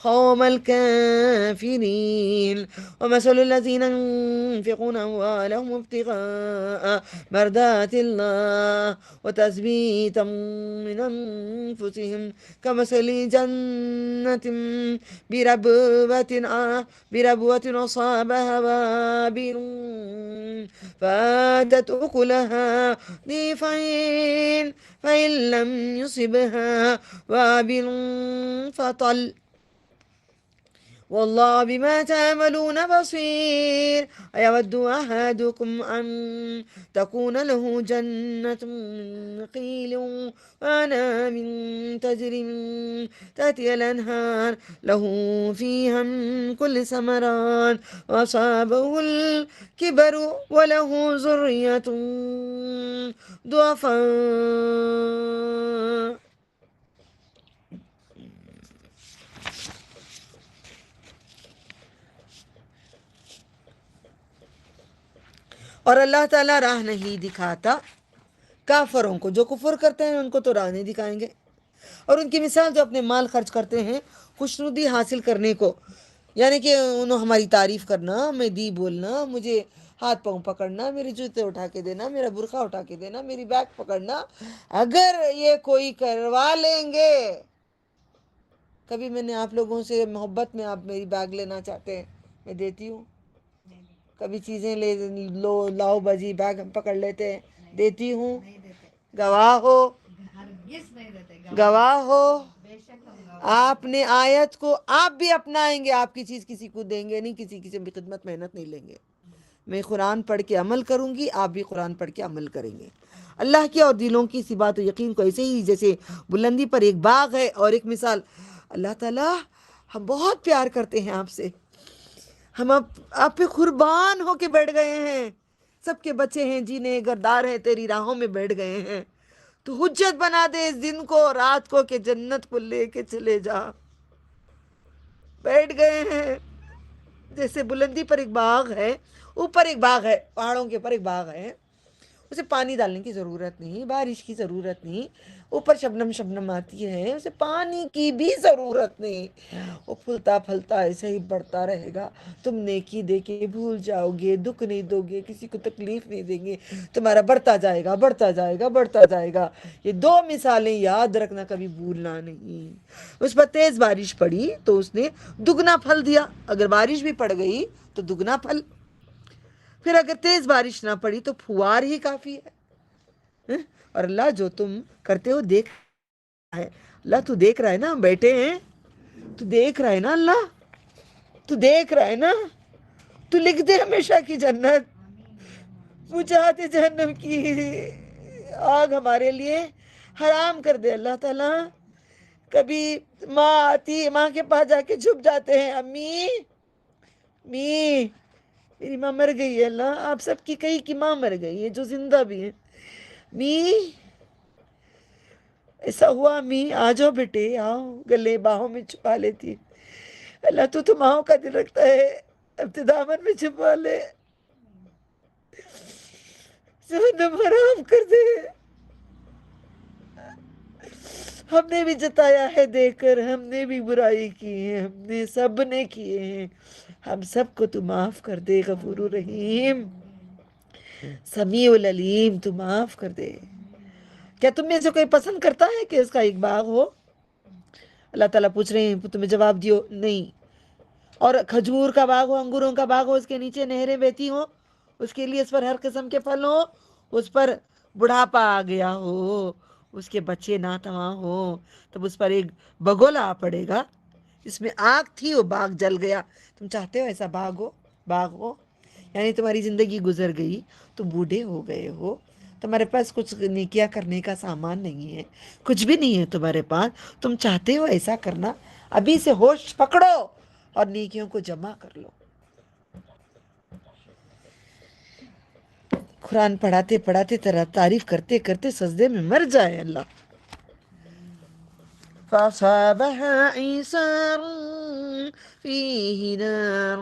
قوم الكافرين ومثل الذين ينفقون أموالهم ابتغاء مرضات الله وتثبيتا من أنفسهم كمثل جنة بربوة أصابها وابل فآتت أكلها ضعفين فإن لم يصبها وابل فطل والله بما تعملون بصير. أيود أحدكم أن تكون له جنة من نخيل وأعناب تجري من تحتها الأنهار له فيها من كل ثمرات وأصابه الكبر وله ذرية ضعفاء. اور اللہ تعالیٰ راہ نہیں دکھاتا کافروں کو، جو کفر کرتے ہیں ان کو تو راہ نہیں دکھائیں گے. اور ان کی مثال جو اپنے مال خرچ کرتے ہیں خوشنودی حاصل کرنے کو، یعنی کہ انہوں ہماری تعریف کرنا، میں دی بولنا، مجھے ہاتھ پاؤں پکڑنا، میرے جوتے اٹھا کے دینا، میرا برقع اٹھا کے دینا، میری بیگ پکڑنا، اگر یہ کوئی کروا لیں گے. کبھی میں نے آپ لوگوں سے محبت میں، آپ میری بیگ لینا چاہتے ہیں میں دیتی ہوں. کبھی چیزیں لو، لاؤ بجی، بیگ ہم پکڑ لیتے ہیں، دیتی ہوں. گواہ ہو، گواہ ہو. آپ نے آیت کو آپ بھی اپنائیں گے، آپ کی چیز کسی کو دیں گے نہیں، کسی کی بھی خدمت محنت نہیں لیں گے. میں قرآن پڑھ کے عمل کروں گی، آپ بھی قرآن پڑھ کے عمل کریں گے. اللہ کی اور دلوں کی اسی بات و یقین کو ایسے ہی جیسے بلندی پر ایک باغ ہے. اور ایک مثال، اللہ تعالیٰ ہم بہت پیار کرتے ہیں آپ سے، ہم آپ پہ قربان ہو کے بیٹھ گئے ہیں، سب کے بچے ہیں، جینے گردار ہیں، تیری راہوں میں بیٹھ گئے ہیں. تو حجت بنا دے اس دن کو، رات کو، کہ جنت کو لے کے چلے جا. بیٹھ گئے ہیں جیسے بلندی پر ایک باغ ہے، اوپر ایک باغ ہے، پہاڑوں کے اوپر ایک باغ ہے، اسے پانی ڈالنے کی ضرورت نہیں، بارش کی ضرورت نہیں، اوپر شبنم شبنم آتی ہے، اسے پانی کی بھی ضرورت نہیں، وہ پھلتا پھلتا ایسے ہی بڑھتا رہے گا. تم نیکی دے کے بھول جاؤ گے، دکھ نہیں دو گے، کسی کو تکلیف نہیں دیں گے، تمہارا بڑھتا جائے گا، بڑھتا جائے گا، بڑھتا جائے گا. یہ دو مثالیں یاد رکھنا، کبھی بھولنا نہیں. اس پر تیز بارش پڑی تو اس نے دگنا پھل دیا. اگر بارش بھی پڑ گئی تو دگنا پھل، پھر اگر تیز بارش نہ پڑی تو پھوار ہی کافی ہے. اور اللہ جو تم کرتے ہو دیکھ رہا ہے. اللہ تو دیکھ رہا ہے نا، ہم بیٹھے ہیں، تو دیکھ رہا ہے نا، اللہ تو دیکھ رہا ہے نا. تو لکھ دے ہمیشہ کی جنت، بجھا دے جہنم کی آگ ہمارے لیے حرام کر دے. اللہ تعالیٰ کبھی ماں آتی، ماں کے پاس جا کے چھپ جاتے ہیں، امی امی میری ماں مر گئی ہے. اللہ آپ سب کی کئی کی ماں مر گئی ہے جو زندہ بھی ہے. امی ایسا ہوا، امی آ جاؤ بیٹے، آؤ، گلے باہوں میں چھپا لیتی. اللہ تو ماؤں کا دل رکھتا ہے، اب تو دامن میں چھپا لے، جہنم حرام کر دے. ہم نے بھی جتایا ہے دیکھ کر، ہم نے بھی برائی کی ہے، ہم نے سب نے کیے ہیں، ہم سب کو تو معاف کر دے. غفور الرحیم، سمیع العلیم، تو معاف کر دے. کیا تم میں سے کوئی پسند کرتا ہے کہ اس کا ایک باغ ہو؟ اللہ تعالیٰ پوچھ رہے ہیں، تمہیں جواب دیو نہیں. اور کھجور کا باغ ہو، انگوروں کا باغ ہو، اس کے نیچے نہریں بہتی ہوں، اس کے لیے اس پر ہر قسم کے پھل ہو، اس پر بڑھاپا آ گیا ہو، اس کے بچے ناتواں ہو، تب اس پر ایک بگولا آ پڑے گا. اس میں آگ تھی، وہ باغ جل گیا. تم چاہتے ہو ایسا باغ ہو؟ یعنی تمہاری زندگی گزر گئی، تم بوڑھے ہو گئے ہو، تمہارے پاس کچھ نیکیاں کرنے کا سامان نہیں ہے، کچھ بھی نہیں ہے تمہارے پاس. تم چاہتے ہو ایسا کرنا؟ ابھی سے ہوش پکڑو اور نیکیوں کو جمع کر لو. قرآن پڑھاتے پڑھاتے تعریف کرتے کرتے سجدے میں مر جائے. اللہ فَأَصَابَهَا عِصَارٌ فِيهِ نَارٌ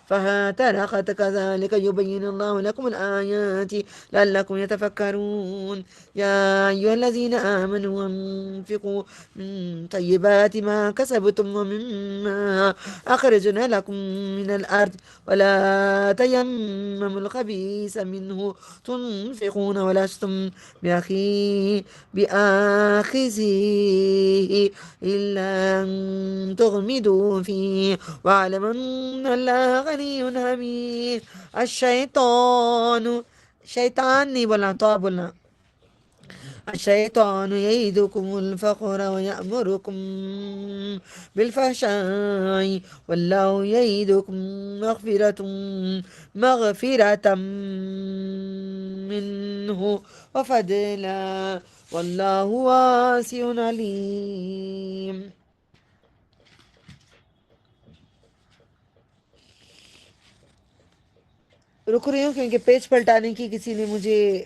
فَاحْتَرَقَتْ كَذَلِكَ يُبَيِّنُ اللَّهُ لَكُمُ الْآيَاتِ لَعَلَّكُمْ يَتَفَكَّرُونَ يَا أَيُّهَا الَّذِينَ آمَنُوا أَنفِقُوا مِن طَيِّبَاتِ مَا كَسَبْتُمْ وَمِمَّا أَخْرَجْنَا لَكُم مِّنَ الْأَرْضِ وَلَا تَيَمَّمُوا الْخَبِيثَ مِنْهُ تُنفِقُونَ وَلَسْتُمْ بِآخِذِيهِ إِلَّا أَن تُغْمِضُوا فِيهِ وَاعْلَمُوا أَنَّ اللَّهَ غَنِيٌّ حَمِيدٌ. شیطان نہیں بولنا، تو بولنا. الشیطان یعیدکم الفقر ویأمرکم بالفحشاء واللہ یعیدکم مغفرة منہ وفضلا واللہ واسع علیم. رک رہی ہوں کیونکہ پیج پلٹانے کی کسی نے مجھے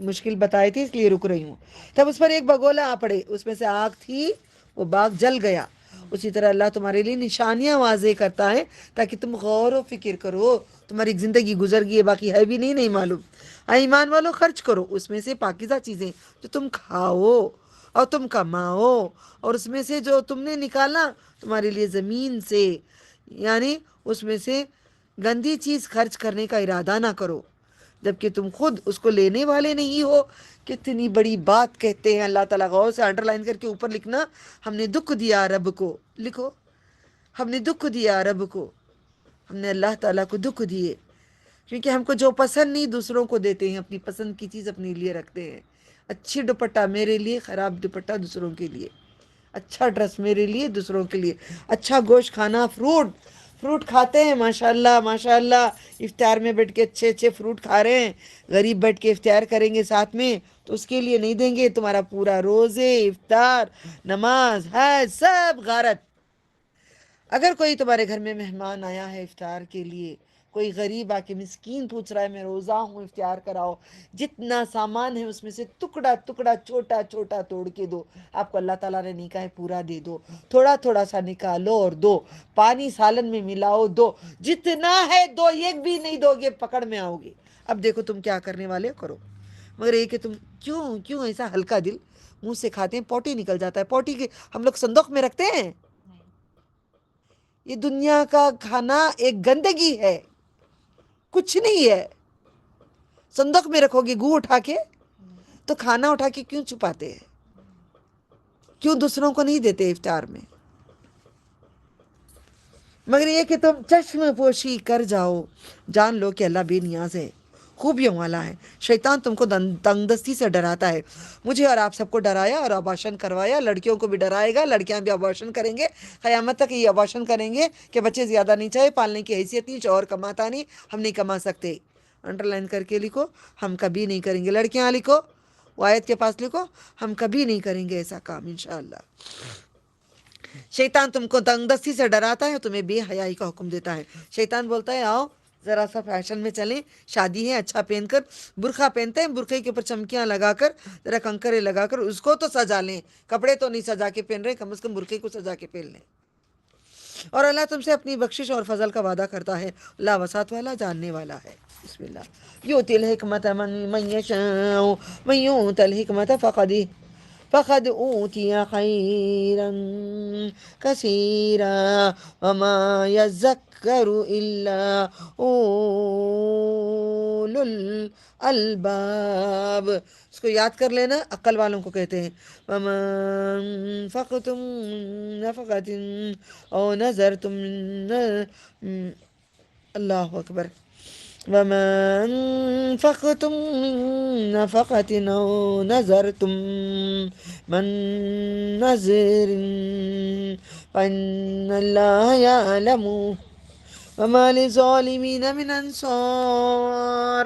مشکل بتائی تھی، اس لیے رک رہی ہوں. تب اس پر ایک بگولا آ پڑے، اس میں سے آگ تھی، وہ باغ جل گیا. اسی طرح اللہ تمہارے لیے نشانیاں واضح کرتا ہے تاکہ تم غور و فکر کرو. تمہاری زندگی گزر گئی ہے، باقی ہے بھی نہیں معلوم. ایمان والو خرچ کرو اس میں سے پاکیزہ چیزیں جو تم کھاؤ اور تم کماؤ، اور اس میں سے جو تم نے نکالا تمہارے لیے زمین سے، یعنی اس میں سے گندی چیز خرچ کرنے کا ارادہ نہ کرو جبکہ تم خود اس کو لینے والے نہیں ہو. کتنی بڑی بات کہتے ہیں اللہ تعالیٰ، غور سے انڈر لائن کر کے اوپر لکھنا، ہم نے دکھ دیا رب کو. لکھو، ہم نے دکھ دیا رب کو. ہم نے اللہ تعالیٰ کو دکھ دیے کیونکہ ہم کو جو پسند نہیں دوسروں کو دیتے ہیں، اپنی پسند کی چیز اپنے لیے رکھتے ہیں. اچھی دوپٹہ میرے لیے، خراب دوپٹہ دوسروں کے لیے. اچھا ڈریس میرے لیے، دوسروں کے لیے. اچھا گوشت کھانا، فروٹ کھاتے ہیں ماشاءاللہ ماشاءاللہ. افطار میں بیٹھ کے اچھے اچھے فروٹ کھا رہے ہیں. غریب بیٹھ کے افطار کریں گے ساتھ میں تو اس کے لیے نہیں دیں گے. تمہارا پورا روزے، افطار، نماز، حج سب غارت. اگر کوئی تمہارے گھر میں مہمان آیا ہے افطار کے لیے، کوئی غریب آ کے مسکین پوچھ رہا ہے میں روزہ ہوں افطار کراؤ، جتنا سامان ہے اس میں سے ٹکڑا ٹکڑا چھوٹا چھوٹا توڑ کے دو. آپ کو اللہ تعالیٰ نے نہیں کہا ہے پورا دے دو، تھوڑا تھوڑا سا نکالو اور دو. پانی سالن میں ملاؤ، دو. جتنا ہے دو، ایک بھی نہیں دو گے پکڑ میں آؤ گے. اب دیکھو تم کیا کرنے والے کرو. مگر یہ کہ تم کیوں ایسا ہلکا دل، منہ سے کھاتے ہیں پوٹی نکل جاتا ہے. پوٹی کے ہم لوگ صندوق میں رکھتے ہیں. یہ دنیا کا کھانا ایک گندگی ہے، کچھ نہیں ہے. صندوق میں رکھو گے گو اٹھا کے تو کھانا اٹھا کے کیوں چھپاتے ہیں؟ کیوں دوسروں کو نہیں دیتے افطار میں؟ مگر یہ کہ تم چشم پوشی کر جاؤ، جان لو کہ اللہ بے نیاز ہے، خوبیوں والا ہے. شیطان تم کو تنگ دستی سے ڈراتا ہے. مجھے اور آپ سب کو ڈرایا اور ابارشن کروایا. لڑکیوں کو بھی ڈرائے گا، لڑکیاں بھی ابارشن کریں گے. قیامت تک یہ ابارشن کریں گے کہ بچے زیادہ نہیں چاہے، پالنے کی حیثیت نہیں، شوہر کماتا نہیں، ہم نہیں کما سکتے. انڈر لائن کر کے لکھو، ہم کبھی نہیں کریں گے. لڑکیاں لکھو، آیت کے پاس لکھو، ہم کبھی نہیں کریں گے ایسا کام انشاءاللہ. شیطان تم کو تنگ دستی سے ڈراتا ہے، تمہیں بے حیائی کا حکم دیتا ہے. شیطان بولتا ہے آؤ ذرا سا فیشن میں چلیں، شادی ہے اچھا پہن کر. برقع پہنتے ہیں، برقعے کے اوپر چمکیاں لگا کر، ذرا کنکرے لگا کر اس کو تو سجا لیں. کپڑے تو نہیں سجا کے پہن رہے، کم از کم برقعے کو سجا کے پہن لیں. اور اللہ تم سے اپنی بخشش اور فضل کا وعدہ کرتا ہے. اللہ وسعت والا، جاننے والا ہے. بسم اللہ. یؤتی الحکمت من یشاء من یؤت الحکمت فقد اوتی خیرا کثیرا وما یذکر الا اولو الالباب. اس کو یاد کر لینا، عقل والوں کو کہتے ہیں. وما انفقتم من نفقۃ او نذرتم اللہ اکبر. وما انفقتم من نفقۃ او نذرتم من نذر فإن اللہ یعلم وما للظالمین من انصار.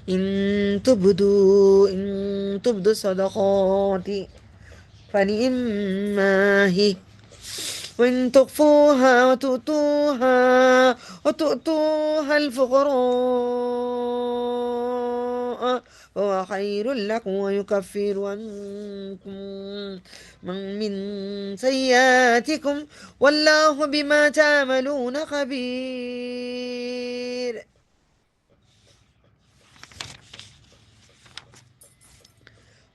ان تبدوا الصدقات فنعما هي وإن تخفوها وتؤتوها الفقراء فهو خير لكم ويكفر عنكم من سيئاتكم والله بما تعملون خبير.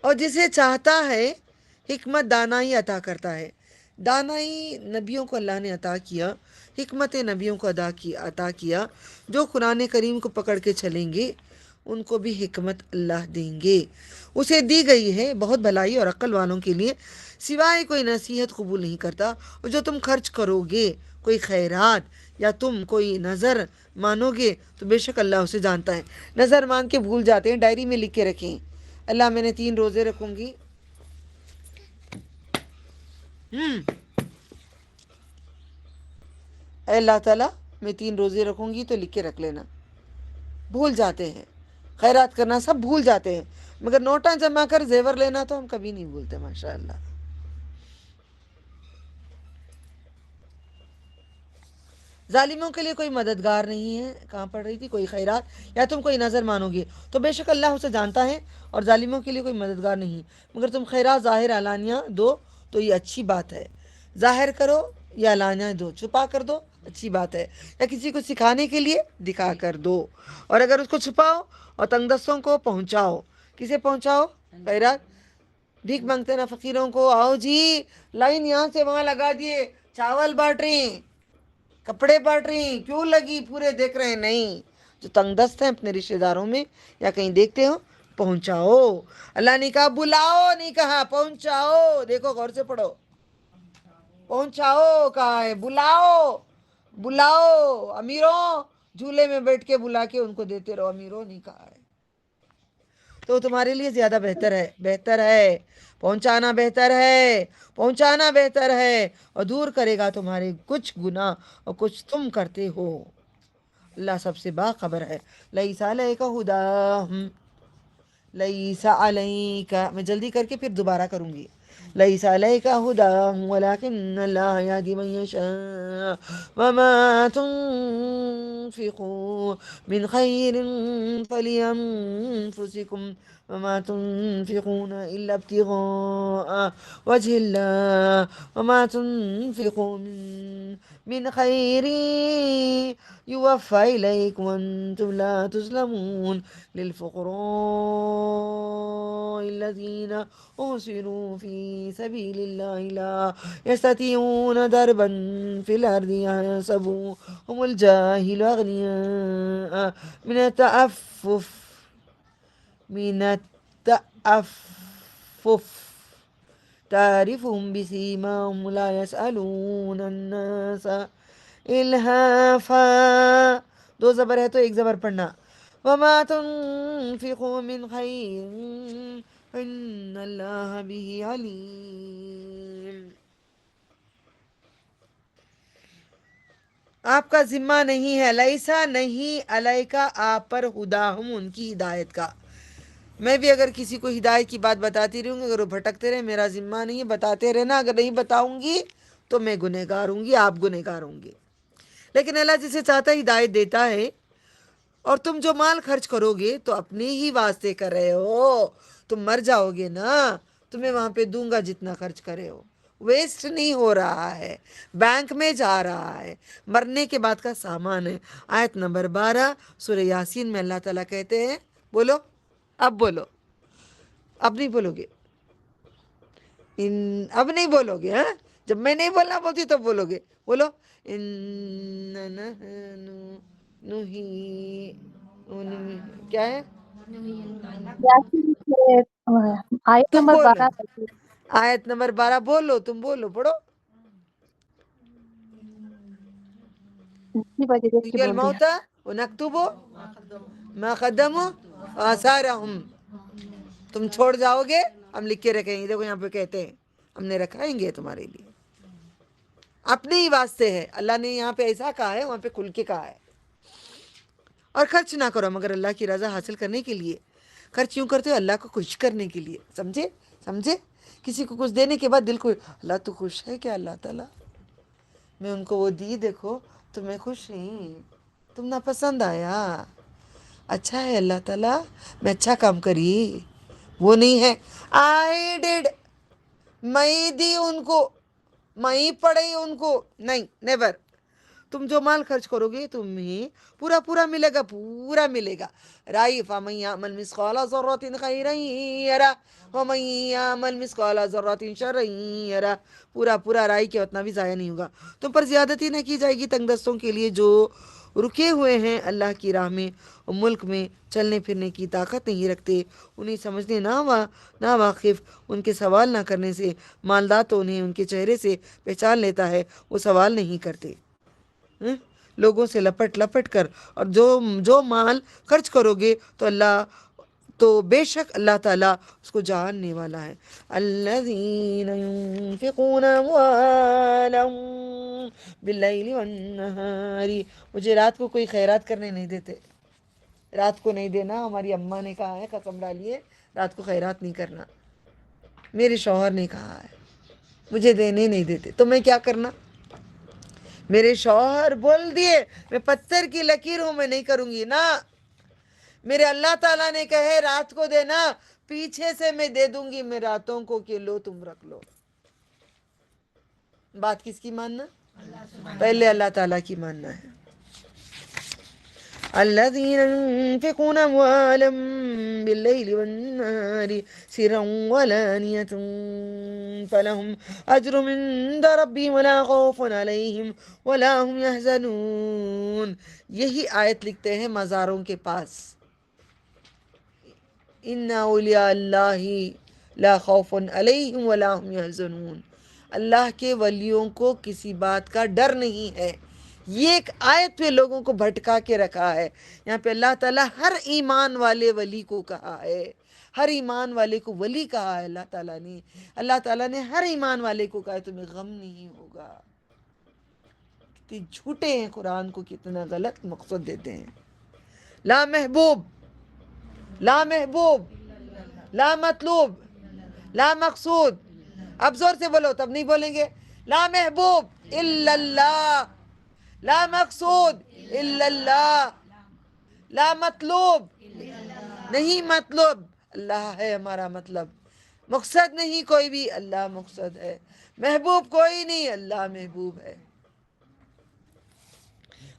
اور جسے چاہتا ہے حکمت دانائی عطا کرتا ہے. دانائی نبیوں کو اللہ نے عطا کیا، حکمت نبیوں کو عطا کیا. جو قرآن کریم کو پکڑ کے چلیں گے ان کو بھی حکمت اللہ دیں گے. اسے دی گئی ہے بہت بھلائی اور عقل والوں کے لیے، سوائے کوئی نصیحت قبول نہیں کرتا. اور جو تم خرچ کرو گے، کوئی خیرات یا تم کوئی نظر مانو گے تو بے شک اللہ اسے جانتا ہے. نظر مان کے بھول جاتے ہیں، ڈائری میں لکھ کے رکھیں. اللہ میں نے 3 روزے رکھوں گی. اے اللہ تعالیٰ میں 3 روزے رکھوں گی تو لکھ کے رکھ لینا. بھول جاتے ہیں، خیرات کرنا سب بھول جاتے ہیں، مگر نوٹاں جمع کر زیور لینا تو ہم کبھی نہیں بھولتے ماشاءاللہ. ظالموں کے لیے کوئی مددگار نہیں ہے. کہاں پڑھ رہی تھی؟ کوئی خیرات یا تم کوئی نظر مانو گے تو بے شک اللہ اسے جانتا ہے، اور ظالموں کے لیے کوئی مددگار نہیں. مگر تم خیرات ظاہر علانیہ دو تو یہ اچھی بات ہے. ظاہر کرو یا لانا دو, چھپا کر دو اچھی بات ہے, یا کسی کو سکھانے کے لیے دکھا کر دو. اور اگر اس کو چھپاؤ اور تنگ دستوں کو پہنچاؤ, کسے پہنچاؤ؟ خیرات بھیک مانگتے نا فقیروں کو, آؤ جی لائن یہاں سے وہاں لگا دیے, چاول بانٹ رہی ہیں, کپڑے بانٹ رہی ہیں, کیوں لگی پورے دیکھ رہے ہیں؟ نہیں, جو تنگ دست ہیں اپنے رشتے داروں میں یا کہیں دیکھتے ہو پہنچاؤ. اللہ نے کہا بلاؤ, نہیں کہا پہنچاؤ. دیکھو غور سے پڑھو, پہنچاؤ کہا ہے, بلاؤ بلاؤ. امیروں جھولے میں بیٹھ کے بلا کے ان کو دیتے رہو, امیروں نہیں کہا ہے. تو تمہارے لیے زیادہ بہتر ہے, بہتر ہے پہنچانا, بہتر ہے پہنچانا, بہتر ہے, اور دور کرے گا تمہارے کچھ گناہ اور کچھ تم کرتے ہو. اللہ سب سے باخبر ہے. لیس علیک ہداہم, لیس علیک, میں جلدی کر کے پھر دوبارہ کروں گی. لیس علیک ہداہم ولکن اللہ یہدی من یشاء وما تنفقوا من خیر فلانفسکم وما تنفقون الا ابتغاء وجه الله وما تنفقوا من خیر يوفى إليكم وأنتم لا تظلمون للفقراء الذين أحصروا في سبيل الله لا يستطيعون ضربا في الأرض يحسبهم الجاهل أغنياء من التأفف تعرفهم بسيماهم لا يسألون الناس الحافا. دو زبر ہے تو ایک زبر پڑھنا. وما تنفقوا من خیر ان اللہ به علیم. آپ کا ذمہ نہیں ہے, لیسا نہیں, علیکا آپ پر, ہداہم ان کی ہدایت کا. میں بھی اگر کسی کو ہدایت کی بات بتاتی رہوں گی, اگر وہ بھٹکتے رہے, میرا ذمہ نہیں ہے, بتاتے رہنا. اگر نہیں بتاؤں گی تو میں گنہگار ہوں گی, آپ گنہگار ہوں گے. لیکن اللہ جسے چاہتا ہے ہدایت دیتا ہے. اور تم جو مال خرچ کرو گے تو اپنے ہی واسطے کر رہے ہو, تم مر جاؤ گے نا, تمہیں وہاں پہ دوں گا جتنا خرچ کرے ہو, ویسٹ نہیں ہو رہا ہے, بینک میں جا رہا ہے, مرنے کے بعد کا سامان ہے. آیت نمبر 12 سورہ یاسین میں اللہ تعالیٰ کہتے ہیں, بولو اب بولو, اب نہیں بولو گے, اب نہیں بولو گے, ہاں جب میں نہیں بولنا بولتی تب بولو گے. بولو کیا ہے؟ یاسین سے آیت تم نمبر بولو, 12 آیت نمبر 12 بولو, تم بولو, پڑھو. کی وجہ دیکھ کے بول دیا. الموتى ونكتب ما قدموا آثارهم. تم چھوڑ جاؤ گے, ہم لکھ کے رکھیں گے. دیکھو یہاں پہ کہتے ہیں ہم نے رکھائیں گے تمہارے لیے, اپنے ہی واسطے ہے. اللہ نے یہاں پہ ایسا کہا ہے, وہاں پہ کھل کے کہا ہے. اور خرچ نہ کرو مگر اللہ کی رضا حاصل کرنے کے لیے. خرچ یوں کرتے ہو اللہ کو خوش کرنے کے لیے, سمجھے سمجھے. کسی کو کچھ دینے کے بعد دل کو, اللہ تو خوش ہے کیا, اللہ تعالیٰ میں ان کو وہ دی, دیکھو تو میں خوش نہیں, تم ناپسند آیا, اچھا ہے اللہ تعالیٰ میں اچھا کام کری. وہ نہیں ہے آئی ڈیڈ, میں دی ان کو, میں پڑھی ان کو, نہیں, نیور. تم جو مال خرچ کرو گے تمہیں پورا پورا ملے گا, پورا ملے گا. رائی فمن یعمل مثقال ذرۃ خیرا یرہ ومن یعمل مثقال ذرۃ شرا یرہ. پورا پورا رائی کے اتنا بھی ضائع نہیں ہوگا. تم پر زیادتی نہ کی جائے گی تنگ دستوں کے لیے جو رکے ہوئے ہیں اللہ کی راہ میں اور ملک میں چلنے پھرنے کی طاقت نہیں رکھتے. انہیں سمجھنے نا واقف, ان کے سوال نہ کرنے سے مالدار تو انہیں ان کے چہرے سے پہچان لیتا ہے, وہ سوال نہیں کرتے لوگوں سے لپٹ لپٹ کر. اور جو مال خرچ کرو گے تو بے شک اللہ تعالیٰ اس کو جاننے والا ہے. الذین ينفقون اموالهم باللیل والنہار. مجھے رات کو کوئی خیرات کرنے نہیں دیتے, رات کو نہیں دینا. ہماری اماں نے کہا ہے, قسم ڈالیے رات کو خیرات نہیں کرنا. میرے شوہر نے کہا ہے, مجھے دینے نہیں دیتے, تو میں کیا کرنا. میرے شوہر بول دیے میں پتھر کی لکیر ہوں, میں نہیں کروں گی نا. میرے اللہ تعالیٰ نے کہے رات کو دینا, پیچھے سے میں دے دوں گی میں راتوں کو, کہ لو تم رکھ لو. بات کس کی ماننا؟ پہلے اللہ تعالیٰ کی ماننا ہے. الذين ينفقون أموالهم بالليل والنهار سرا وعلانية فلهم أجر عند ربهم ولا خوف عليهم ولا هم يحزنون. یہی آیت لکھتے ہیں مزاروں کے پاس. ان اولیاء اللہ لا خوف علیہم ولا هم يحزنون. اللہ کے ولیوں کو کسی بات کا ڈر نہیں ہے. یہ ایک آیت پہ لوگوں کو بھٹکا کے رکھا ہے. یہاں پہ اللہ تعالیٰ ہر ایمان والے ولی کو کہا ہے. ہر ایمان والے کو ولی کہا ہے اللہ تعالیٰ نے. اللہ تعالیٰ نے ہر ایمان والے کو کہا ہے تمہیں غم نہیں ہوگا. کتنے جھوٹے ہیں قرآن کو کتنا غلط مقصد دیتے ہیں. لا محبوب، لا محبوب، لا مطلوب، لا مقصود. اب زور سے بولو، تب نہیں بولیں گے. لا محبوب الا اللہ، لا مقصود الا اللہ، لا مطلوب نہیں، مطلوب اللہ ہے ہمارا مطلب. مقصد نہیں کوئی بھی، اللہ مقصد ہے. محبوب کوئی نہیں، اللہ محبوب ہے.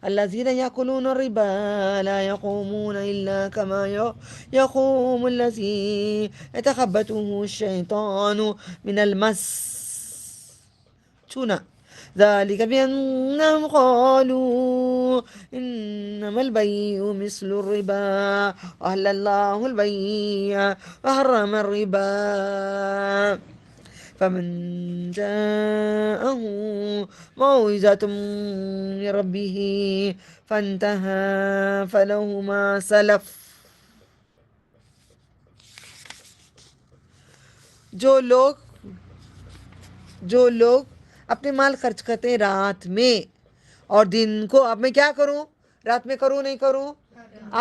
الذين يأكلون الربا لا يقومون إلا كما يقوم الذي يتخبطه الشيطان من المس. چھونا. ذلك بأنهم قالوا إنما البيع مثل الربا وأحل الله البيع وحرم الربا فمن جاءه موعظة من ربه فانتهى فله ما سلف. جو لوگ اپنے مال خرچ کرتے ہیں رات میں اور دن کو. اب میں کیا کروں؟ رات میں کروں نہیں کروں؟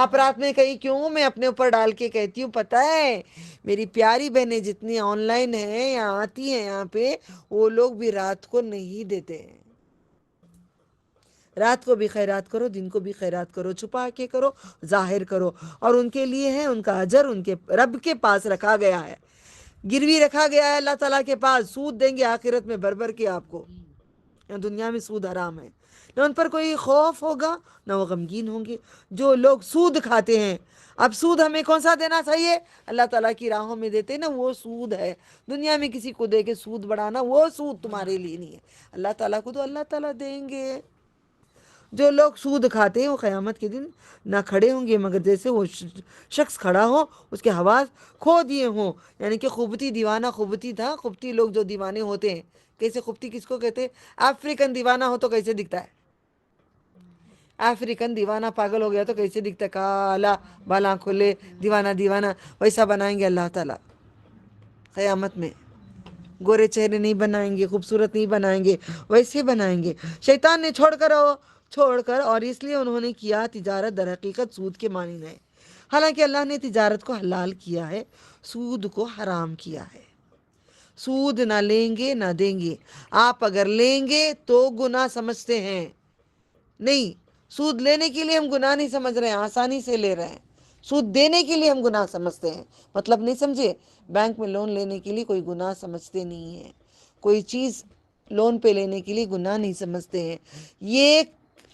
آپ رات میں کہیں کیوں؟ میں اپنے اوپر ڈال کے کہتی ہوں. پتہ ہے میری پیاری بہنیں جتنی آن لائن ہیں یا آتی ہیں یہاں پہ، وہ لوگ بھی رات کو نہیں دیتے ہیں. رات کو بھی خیرات کرو، دن کو بھی خیرات کرو، چھپا کے کرو، ظاہر کرو. اور ان کے لیے ہے ان کا اجر ان کے رب کے پاس رکھا گیا ہے، گروی رکھا گیا ہے اللہ تعالیٰ کے پاس. سود دیں گے آخرت میں بھر کے آپ کو. دنیا میں سود حرام ہے. نہ ان پر کوئی خوف ہوگا نہ وہ غمگین ہوں گے. جو لوگ سود کھاتے ہیں، اب سود ہمیں کون سا دینا چاہیے؟ اللہ تعالیٰ کی راہوں میں دیتے نا، وہ سود ہے. دنیا میں کسی کو دے کے سود بڑھانا، وہ سود تمہارے لیے نہیں ہے. اللہ تعالیٰ کو تو اللہ تعالیٰ دیں گے. جو لوگ سود کھاتے ہیں وہ قیامت کے دن نہ کھڑے ہوں گے مگر جیسے وہ شخص کھڑا ہو اس کے حواس کھو دیے ہوں. یعنی کہ خبتی دیوانہ خبتی تھا. خبتی لوگ جو دیوانے ہوتے ہیں، کیسے خبتی کس کو کہتے ہیں؟ افریقن دیوانہ ہو تو کیسے دکھتا ہے؟ افریقن دیوانہ پاگل ہو گیا تو کیسے دکھتا ہے؟ کالا بالا کھلے دیوانہ. ویسا بنائیں گے اللہ تعالیٰ قیامت میں. گورے چہرے نہیں بنائیں گے، خوبصورت نہیں بنائیں گے، ویسے بنائیں گے. شیطان نے چھوڑ کر اور اس لیے انہوں نے کیا تجارت در حقیقت سود کے مانند ہے. حالانکہ اللہ نے تجارت کو حلال کیا ہے، سود کو حرام کیا ہے. سود نہ لیں گے نہ دیں گے. آپ اگر لیں گے تو گناہ سمجھتے ہیں. نہیں، سود لینے کے لیے ہم گناہ نہیں سمجھ رہے ہیں، آسانی سے لے رہے ہیں. سود دینے کے لیے ہم گناہ سمجھتے ہیں. مطلب نہیں سمجھے؟ بینک میں لون لینے کے لیے کوئی گناہ سمجھتے نہیں ہیں. کوئی چیز لون پہ لینے کے لیے گناہ نہیں سمجھتے ہیں. یہ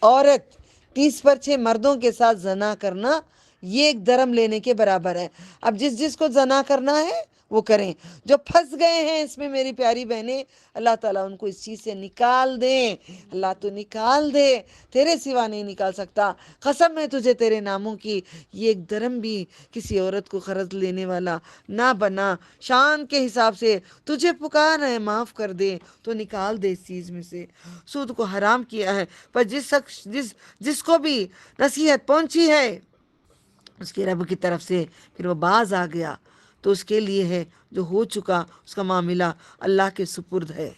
عورت 30 پر 6 مردوں کے ساتھ زنا کرنا یہ ایک درم لینے کے برابر ہے. اب جس کو زنا کرنا ہے وہ کریں. جو پھنس گئے ہیں اس میں میری پیاری بہنیں، اللہ تعالیٰ ان کو اس چیز سے نکال دیں. اللہ تو نکال دے، تیرے سوا نہیں نکال سکتا. قسم ہے تجھے تیرے ناموں کی، یہ ایک درم بھی کسی عورت کو قرض لینے والا نہ بنا. شان کے حساب سے تجھے پکار ہے، معاف کر دے تو نکال دے اس چیز میں سے. سود کو حرام کیا ہے. پر جس کو بھی نصیحت پہنچی ہے اس کے رب کی طرف سے، پھر وہ باز آ گیا تو اس کے لیے ہے جو ہو چکا، اس کا معاملہ اللہ کے سپرد ہے،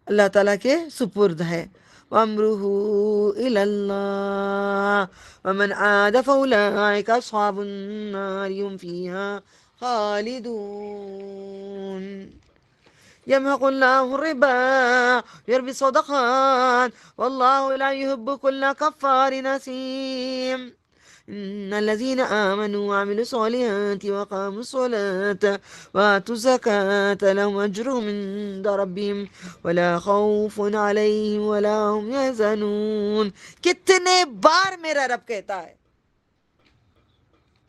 اللہ تعالیٰ کے سپرد ہے. وَأَمْرُهُ إِلَى اللَّهِ وَمَنْ عَادَ فَأُولَٰئِكَ أَصْحَابُ النَّارِ هُمْ فِيهَا خَالِدُونَ. يَمْحَقُ اللَّهُ الرِّبَا وَيُرْبِي الصَّدَقَاتِ وَاللَّهُ لَا يُحِبُّ كُلَّ كَفَّارٍ أَثِيمٍ. إن الذين آمنوا وعملوا الصالحات وأقاموا الصلاة وآتوا الزكاة لهم أجرهم عند ربهم ولا خوف عليهم ولا هم يحزنون. کتنے بار میرا رب کہتا ہے،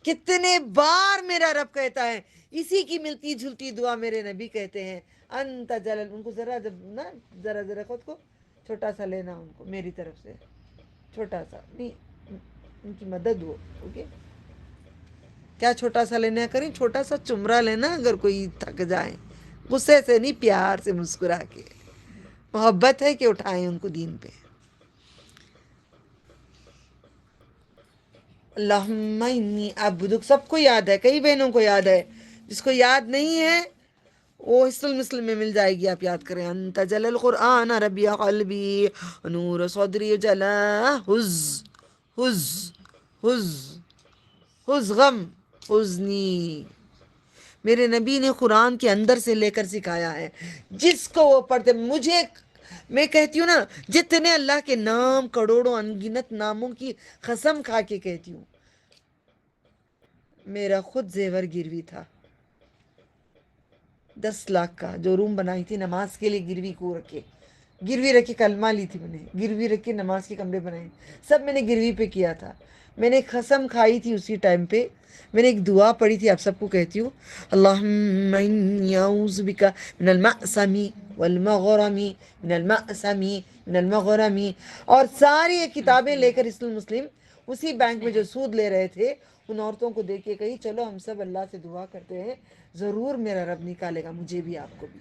کتنے بار میرا رب کہتا ہے، اسی کی ملتی جھلتی دعا میرے نبی کہتے ہیں، انت جلل. ان کو ذرا جب نا ذرا خود کو چھوٹا سا لینا، ان کو میری طرف سے چھوٹا سا نہیں، ان کی مدد ہو. اوکے، کیا چھوٹا سا لینا کریں، چھوٹا سا چمرا لینا اگر کوئی تھک جائے، غصے سے نہیں، پیار سے مسکرا کے. محبت ہے کہ اٹھائیں ان کو دین پہ. اللہم انی عبدک، سب کو یاد ہے، کئی بہنوں کو یاد ہے، جس کو یاد نہیں ہے وہ حصن المسلم میں مل جائے گی، آپ یاد کریں. انت جل القرآن ربیع قلبی نور صدری جلا حز حز حز حز غم حزنی. میرے نبی نے قرآن کے اندر سے لے کر سکھایا ہے، جس کو وہ پڑھتے. مجھے، میں کہتی ہوں نا، جتنے اللہ کے نام کروڑوں انگنت ناموں کی قسم کھا کے کہتی ہوں، میرا خود زیور گروی تھا 10 لاکھ کا، جو روم بنائی تھی نماز کے لیے، گروی کو رکھے، گروی رکھے کلمہ لی تھی میں نے، گروی رکھے نماز کے کمرے بنائے، سب میں نے گروی پہ کیا تھا. میں نے قسم کھائی تھی اسی ٹائم پہ. میں نے ایک دعا پڑھی تھی، آپ سب کو کہتی ہوں، اللہم انی اعوذ بک من المأثم والمغرم، من المأثم من المغرم. اور ساری یہ کتابیں لے کر حصن المسلم اسی بینک میں جو سود لے رہے تھے، ان عورتوں کو دیکھ کے کہی چلو ہم سب اللہ سے دعا کرتے ہیں، ضرور میرا رب نکالے گا مجھے بھی آپ کو بھی.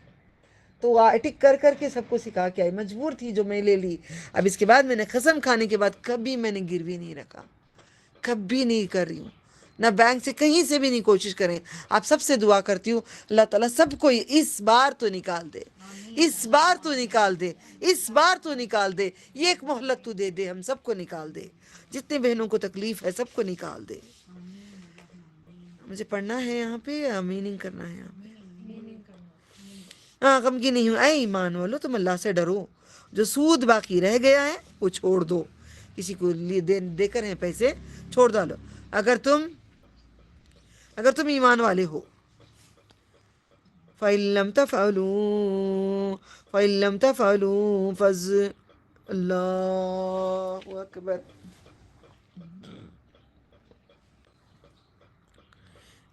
تو وہ ٹک کر کر کے سب کو سکھا کے آئی، مجبور تھی جو میں لے لی. اب اس کے بعد میں نے قسم کھانے کے بعد کبھی میں نے گروی نہیں رکھا، کبھی نہیں کر رہی ہوں، نہ بینک سے کہیں سے بھی نہیں. کوشش کریں، آپ سب سے دعا کرتی ہوں اللہ تعالیٰ سب کو اس بار تو نکال دے، اس بار تو نکال دے، اس بار تو نکال دے، یہ ایک مہلت تو دے دے، ہم سب کو نکال دے، جتنے بہنوں کو تکلیف ہے سب کو نکال دے. مجھے پڑھنا ہے یہاں پہ یا میننگ کرنا ہے یہاں پہ؟ ہاں، غمگین نہیں ہوں. اے ایمان والو، تم اللہ سے ڈرو، جو سود باقی رہ گیا ہے وہ چھوڑ دو، کسی کو دے کر ہیں پیسے، چھوڑ ڈالو اگر تم ایمان والے ہو. فَإِن لَّمْ تَفْعَلُوا فَإِن لَّمْ تَفْعَلُوا اللہ اکبر.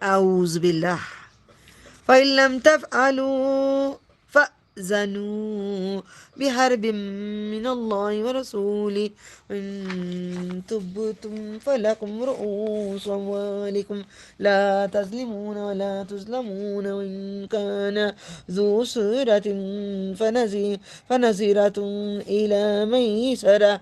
اعوذ باللہ. فَإِن لَّمْ تَفْعَلُوا فَأْذَنُوا بِحَرْبٍ مِّنَ اللَّهِ وَرَسُولِهِ إِن تُبْتُمْ فَلَكُمْ رُءُوسُ أَمْوَالِكُمْ لَا تَظْلِمُونَ وَلَا تُظْلَمُونَ وَإِن كَانَ ذُو عُسْرَةٍ فَنَظِرَةٌ إِلَىٰ مَيْسَرَةٍ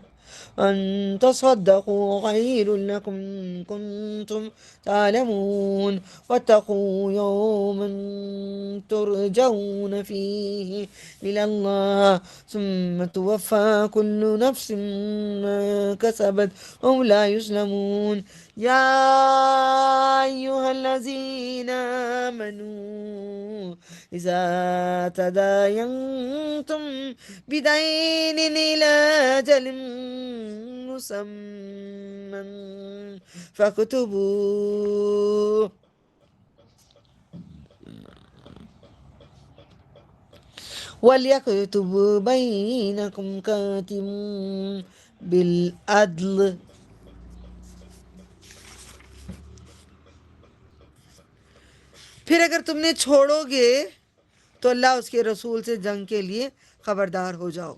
أن تصدقوا خير لكم إن كنتم تعلمون واتقوا يوما ترجعون فيه إلى الله ثم توفى كل نفس ما كسبت وهم لا يظلمون. يا أيها الذين آمنوا إذا تداينتم بدين إلى أجل مسمى فاكتبوه وَلْيَكْتُبْ بَيْنَكُمْ كَاتِبٌ بِالْعَدْلِ. پھر اگر تم نے چھوڑو گے تو اللہ اس کے رسول سے جنگ کے لیے خبردار ہو جاؤ.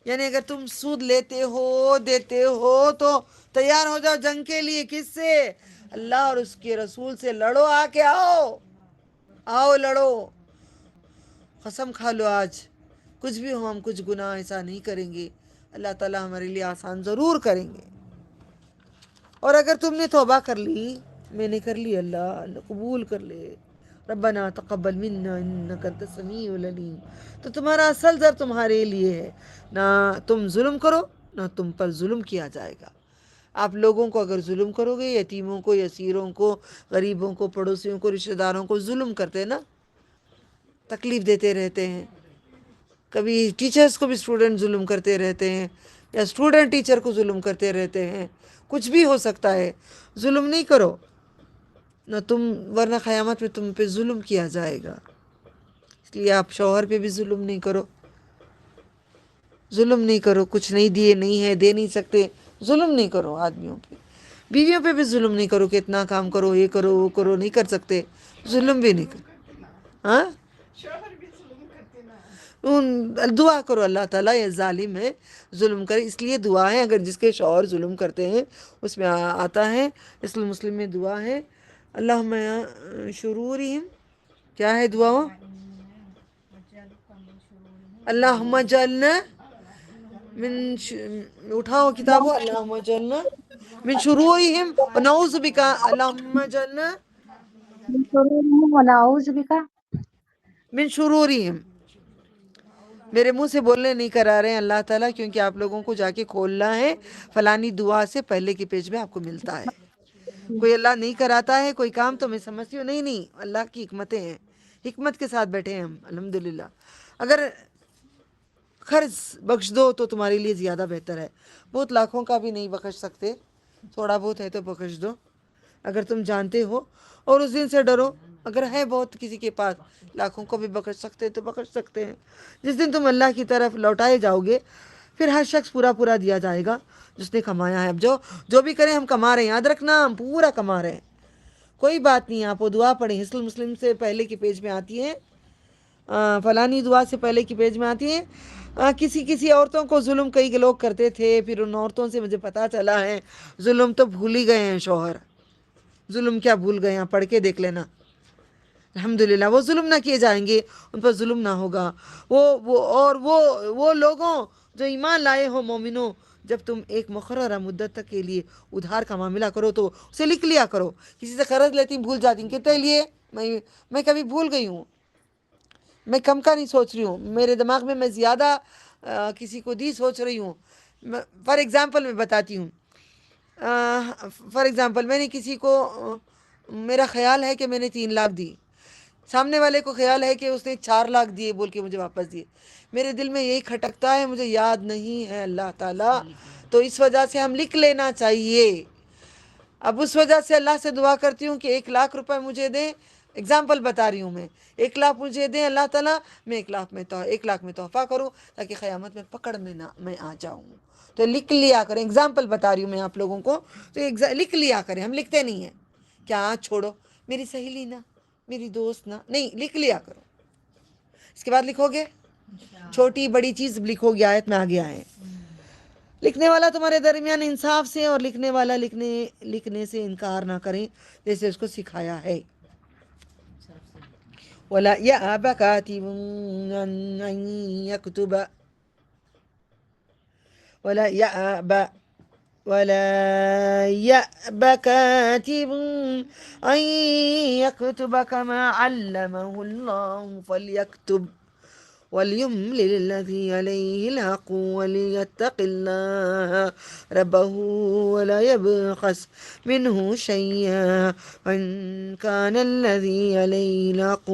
یعنی اگر تم سود لیتے ہو، دیتے ہو، تو تیار ہو جاؤ جنگ کے لیے. کس سے؟ اللہ اور اس کے رسول سے لڑو. آ کے آؤ لڑو. قسم کھا لو آج کچھ بھی ہو ہم کچھ گناہ ایسا نہیں کریں گے، اللہ تعالیٰ ہمارے لیے آسان ضرور کریں گے. اور اگر تم نے توبہ کر لی، میں نے کر لی، اللہ قبول کر لے، ربنا تقبل منا انک انت السمیع العلیم، تو تمہارا اصل زر تمہارے لیے ہے. نہ تم ظلم کرو، نہ تم پر ظلم کیا جائے گا. آپ لوگوں کو اگر ظلم کرو گے، یتیموں کو، اسیروں کو، غریبوں کو، پڑوسیوں کو، رشتہ داروں کو ظلم کرتے نا، تکلیف دیتے رہتے ہیں. کبھی ٹیچرز کو بھی اسٹوڈنٹ ظلم کرتے رہتے ہیں، یا اسٹوڈنٹ ٹیچر کو ظلم کرتے رہتے ہیں. کچھ بھی ہو سکتا ہے، ظلم نہیں کرو نہ تم، ورنہ قیامت میں تم پہ ظلم کیا جائے گا. اس لیے آپ شوہر پہ بھی ظلم نہیں کرو، ظلم نہیں کرو. کچھ نہیں دیے نہیں ہے، دے نہیں سکتے، ظلم نہیں کرو آدمیوں پہ. بیویوں پہ بھی ظلم نہیں کرو کہ اتنا کام کرو، یہ کرو وہ کرو، نہیں کر سکتے، ظلم بھی نہیں کرو. ہاں دعا کرو اللہ تعالیٰ یہ ظالم ہے، ظلم کرے. اس لیے دعا ہے، اگر جس کے شوہر ظلم کرتے ہیں اس میں آتا ہے، اس لیے مسلم میں دعا ہے اللہم شرورہم، کیا ہے دعا؟ اللہم جلنا اٹھاؤ کتابوں، اللہم جلنا من شرورہم ونعوذ بکا، اللہم جلنا من شرورهم ونعوذ بك. من شرورہم. میرے منہ سے بولنے نہیں کرا رہے ہیں اللہ تعالیٰ، کیونکہ آپ لوگوں کو جا کے کھولنا ہے فلانی دعا سے پہلے کے پیج میں آپ کو ملتا ہے. کوئی اللہ نہیں کراتا ہے کوئی کام تو میں سمجھتی ہوں نہیں، اللہ کی حکمتیں ہیں، حکمت کے ساتھ بیٹھے ہیں ہم الحمدللہ. اگر قرض بخش دو تو تمہارے لیے زیادہ بہتر ہے. بہت لاکھوں کا بھی نہیں بخش سکتے، تھوڑا بہت ہے تو بخش دو اگر تم جانتے ہو، اور اس دن سے ڈرو. اگر ہے بہت کسی کے پاس لاکھوں کو بھی بخش سکتے تو بخش سکتے ہیں. جس دن تم اللہ کی طرف لوٹائے جاؤ گے پھر ہر شخص پورا پورا دیا جائے گا جس نے کمایا ہے. اب جو بھی کریں ہم کما رہے ہیں، یاد رکھنا ہم پورا کما رہے ہیں. کوئی بات نہیں، آپ وہ دعا پڑھیں، حصن مسلم سے پہلے کے پیج میں آتی ہے، فلانی دعا سے پہلے کی پیج میں آتی ہے. کسی عورتوں کو ظلم کئی لوگ کرتے تھے، پھر ان عورتوں سے مجھے پتا چلا ہے ظلم تو بھول ہی گئے ہیں شوہر. ظلم کیا بھول گئے ہیں، پڑھ کے دیکھ لینا. الحمدللہ وہ ظلم نہ کیے جائیں گے، ان پر ظلم نہ ہوگا. وہ لوگوں جو ایمان لائے ہو مومنوں، جب تم ایک مقررہ مدت تک کے لیے ادھار کا معاملہ کرو تو اسے لکھ لیا کرو. کسی سے قرض لیتی بھول جاتی کتنے لیے، میں کبھی بھول گئی ہوں، میں کم کا نہیں سوچ رہی ہوں، میرے دماغ میں زیادہ کسی کو دی سوچ رہی ہوں. فار ایگزامپل میں بتاتی ہوں، فار ایگزامپل میں نے کسی کو، میرا خیال ہے کہ میں نے 3 لاکھ دی، سامنے والے کو خیال ہے کہ اس نے 4 لاکھ دیے بول کے مجھے واپس دیے. میرے دل میں یہی کھٹکتا ہے، مجھے یاد نہیں ہے اللہ تعالیٰ، تو اس وجہ سے ہم لکھ لینا چاہیے. اب اس وجہ سے اللہ سے دعا کرتی ہوں کہ 1 لاکھ روپے مجھے دیں. ایگزامپل بتا رہی ہوں میں، 1 لاکھ مجھے دیں اللہ تعالیٰ، میں 1 لاکھ میں تحفہ کروں تاکہ قیامت میں پکڑ میں نہ میں آ جاؤں. تو لکھ لیا کریں، ایگزامپل بتا رہی ہوں میں آپ لوگوں کو، تو لکھ لیا کریں. ہم لکھتے نہیں ہیں، کیا چھوڑو میری سہیلی نا، میری دوست نا، نہیں، لکھ لیا کرو. اس کے بعد لکھو گے، چھوٹی بڑی چیز لکھو گے، آیت میں آگے آئے. لکھنے والا تمہارے درمیان انصاف سے، اور لکھنے والا لکھنے سے انکار نہ کریں جیسے اس کو سکھایا ہے. وَلَا يَأْبَ كَاتِبٌ أَن يَكْتُبَ ولا يأب كاتب أن يكتب كما علمه الله فليكتب وليملل الذي عليه الحق وليتق الله ربه ولا يبخس منه شيئا وإن كان الذي عليه الحق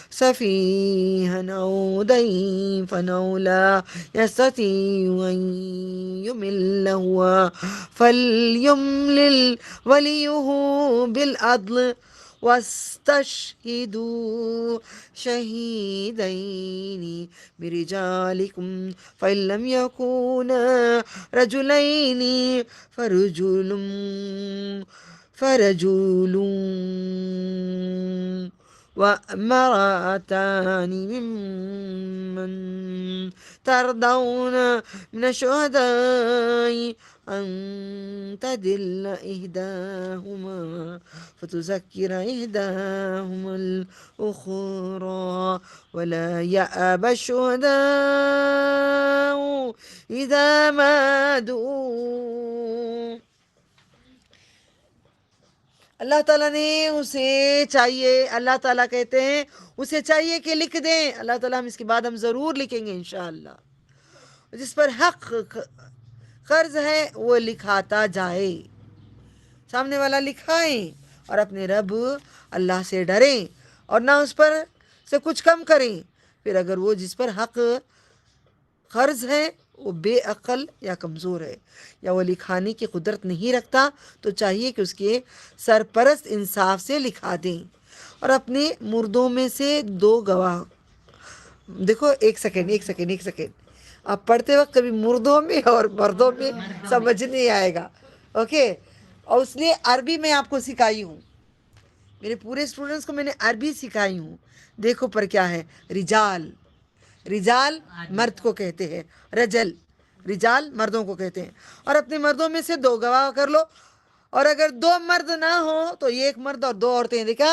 سفيها أو ضعيفا أو لا يستطيع أن يمل هو فليملل وليه بالعدل واستشهدوا شهيدين برجالكم فإن لم يكونا رجلين فرجل وامرأتان ممن ترضون من الشهداء أن تدل إحداهما فتذكر إحداهما الأخرى ولا يأبى الشهداء إذا ما دعوا. اللہ تعالیٰ نے اسے چاہیے، اللہ تعالیٰ کہتے ہیں اسے چاہیے کہ لکھ دیں. اللہ تعالیٰ ہم اس کے بعد ہم ضرور لکھیں گے انشاءاللہ. جس پر حق قرض ہے وہ لکھاتا جائے، سامنے والا لکھائیں، اور اپنے رب اللہ سے ڈریں اور نہ اس پر سے کچھ کم کریں. پھر اگر وہ جس پر حق قرض ہے وہ بے عقل یا کمزور ہے یا وہ لکھانے کی قدرت نہیں رکھتا تو چاہیے کہ اس کے سرپرست انصاف سے لکھا دیں، اور اپنے مردوں میں سے 2 گواہ، دیکھو ایک سیکنڈ آپ پڑھتے وقت کبھی مردوں میں اور مردوں میں سمجھ نہیں آئے گا، اوکے؟ اور اس لیے عربی میں آپ کو سکھائی ہوں، میرے پورے اسٹوڈنٹس کو میں نے عربی سکھائی ہوں۔ دیکھو پر کیا ہے، رجال، رجال مرد کو کہتے ہیں، رجل رجال مردوں کو کہتے ہیں، اور اپنے مردوں میں سے 2 گواہ کر لو، اور اگر 2 مرد نہ ہو تو 1 مرد اور 2 عورتیں، دیکھا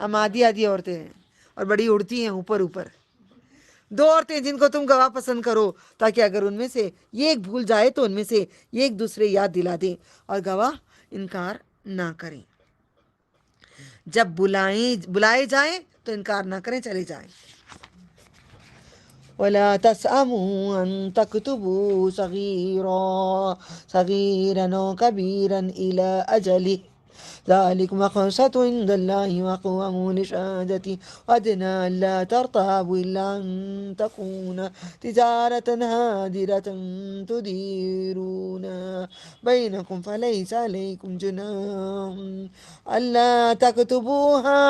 ہم آدھی عورتیں ہیں اور بڑی اڑتی ہیں اوپر 2 عورتیں جن کو تم گواہ پسند کرو، تاکہ اگر ان میں سے یہ ایک بھول جائے تو ان میں سے یہ ایک دوسرے یاد دلا دیں اور گواہ انکار نہ کریں، جب بلائے جائیں تو انکار نہ کریں، چلے جائیں۔ وَلَا تَسْأَمُوا أَن تَكْتُبُوا صَغِيرًا أَوْ كَبِيرًا إِلَى أَجَلِهِ ذَلِكُمْ أَقْسَطُ عِندَ اللَّهِ وَأَقْوَمُ لِلشَّهَادَةِ وَأَدْنَىٰ أَلَّا تَرْتَابُوا إِلَّا أَن تَكُونَ تِجَارَةً هَادِرَةً تُدِيرُونَهَا بَيْنَكُمْ فَلَيْسَ عَلَيْكُمْ جُنَاحٌ أَلَّا تَكْتُبُوهَا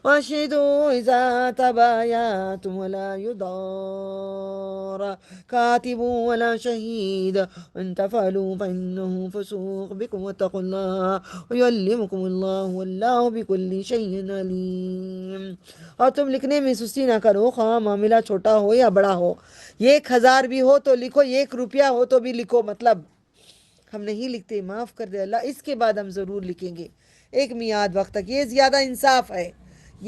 وَأَشْهِدُوا إِذَا تَبَايَعْتُمْ وَلَا يُضَارَّ كَاتِبٌ وَلَا شَهِيدٌ إِن تَفْعَلُوا فَإِنَّهُ فُسُوقٌ بِكُمْ وَاتَّقُوا اللَّهَ وَيُعَلِّمُكُمُ اللَّهُ وَاللَّهُ بِكُلِّ شَيْءٍ عَلِيمٌ۔ اور تم لکھنے میں سستی نہ کرو، خواہ معاملہ چھوٹا ہو یا بڑا ہو، 1000 بھی ہو تو لکھو، 1 روپیہ ہو تو بھی لکھو، مطلب ہم نہیں لکھتے، معاف کر دے اللہ، اس کے بعد ہم ضرور لکھیں گے ایک میعاد وقت تک، یہ زیادہ انصاف ہے،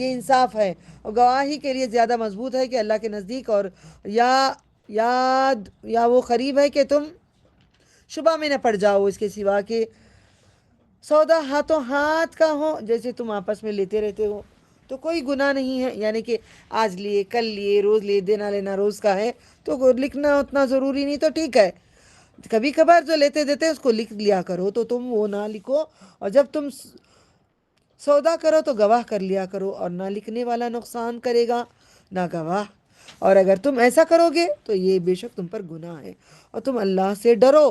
یہ انصاف ہے، اور گواہی کے لیے زیادہ مضبوط ہے کہ اللہ کے نزدیک، اور یا وہ قریب ہے کہ تم شبہ میں نہ پڑ جاؤ، اس کے سوا کہ سودا ہاتھوں ہاتھ کا ہو، جیسے تم آپس میں لیتے رہتے ہو تو کوئی گناہ نہیں ہے، یعنی کہ آج لیے کل لیے، روز لیے، دینا لینا روز کا ہے تو لکھنا اتنا ضروری نہیں، تو ٹھیک ہے، کبھی کبھار جو لیتے دیتے اس کو لکھ لیا کرو، تو تم وہ نہ لکھو، اور جب تم سودا کرو تو گواہ کر لیا کرو، اور نہ لکھنے والا نقصان کرے گا نہ گواہ، اور اگر تم ایسا کرو گے تو یہ بے شک تم پر گناہ ہے، اور تم اللہ سے ڈرو،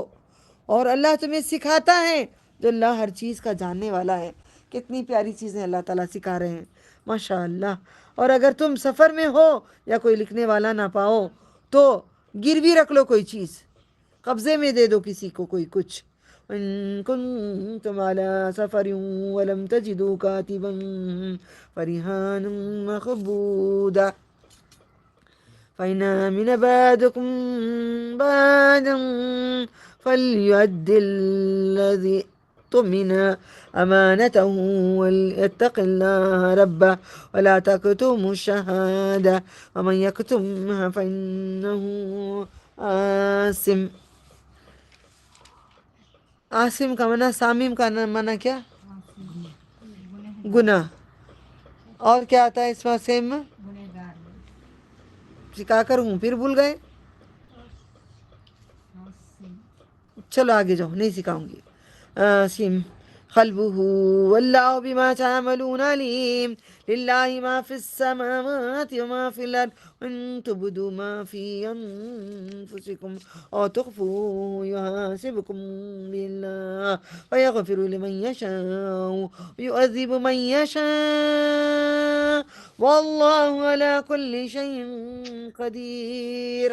اور اللہ تمہیں سکھاتا ہے، جو اللہ ہر چیز کا جاننے والا ہے۔ کتنی پیاری چیزیں اللہ تعالیٰ سکھا رہے ہیں، ماشاء اللہ۔ اور اگر تم سفر میں ہو یا کوئی لکھنے والا نہ پاؤ تو گروی رکھ لو، کوئی چیز قبضے میں دے دو کسی کو، کوئی کچھ، إن كنتم على سفر ولم تجدوا كاتبا فرهان مقبوضة فإن آمن بعضكم بعضا فليؤد الذي اؤتمن أمانته وليتق الله ربه ولا تكتموا الشهادة ومن يكتمها فإنه آثم۔ آثم کا معنی، سامم کا معنی کیا؟ گناہ۔ اور کیا آتا ہے اس میں سیم میں؟ سکھا کر ہوں پھر بھول گئے، چلو آگے جاؤ، نہیں سکھاؤں گی۔ آثم قلبه واللہ بما تعملون علیم، للہ ما فی السماوات وما فی الارض ان تبدوا ما فی انفسکم او تخفوه یحاسبکم باللہ ویغفر لمن یشاء ویعذب من یشاء واللہ علی کل شیء قدیر۔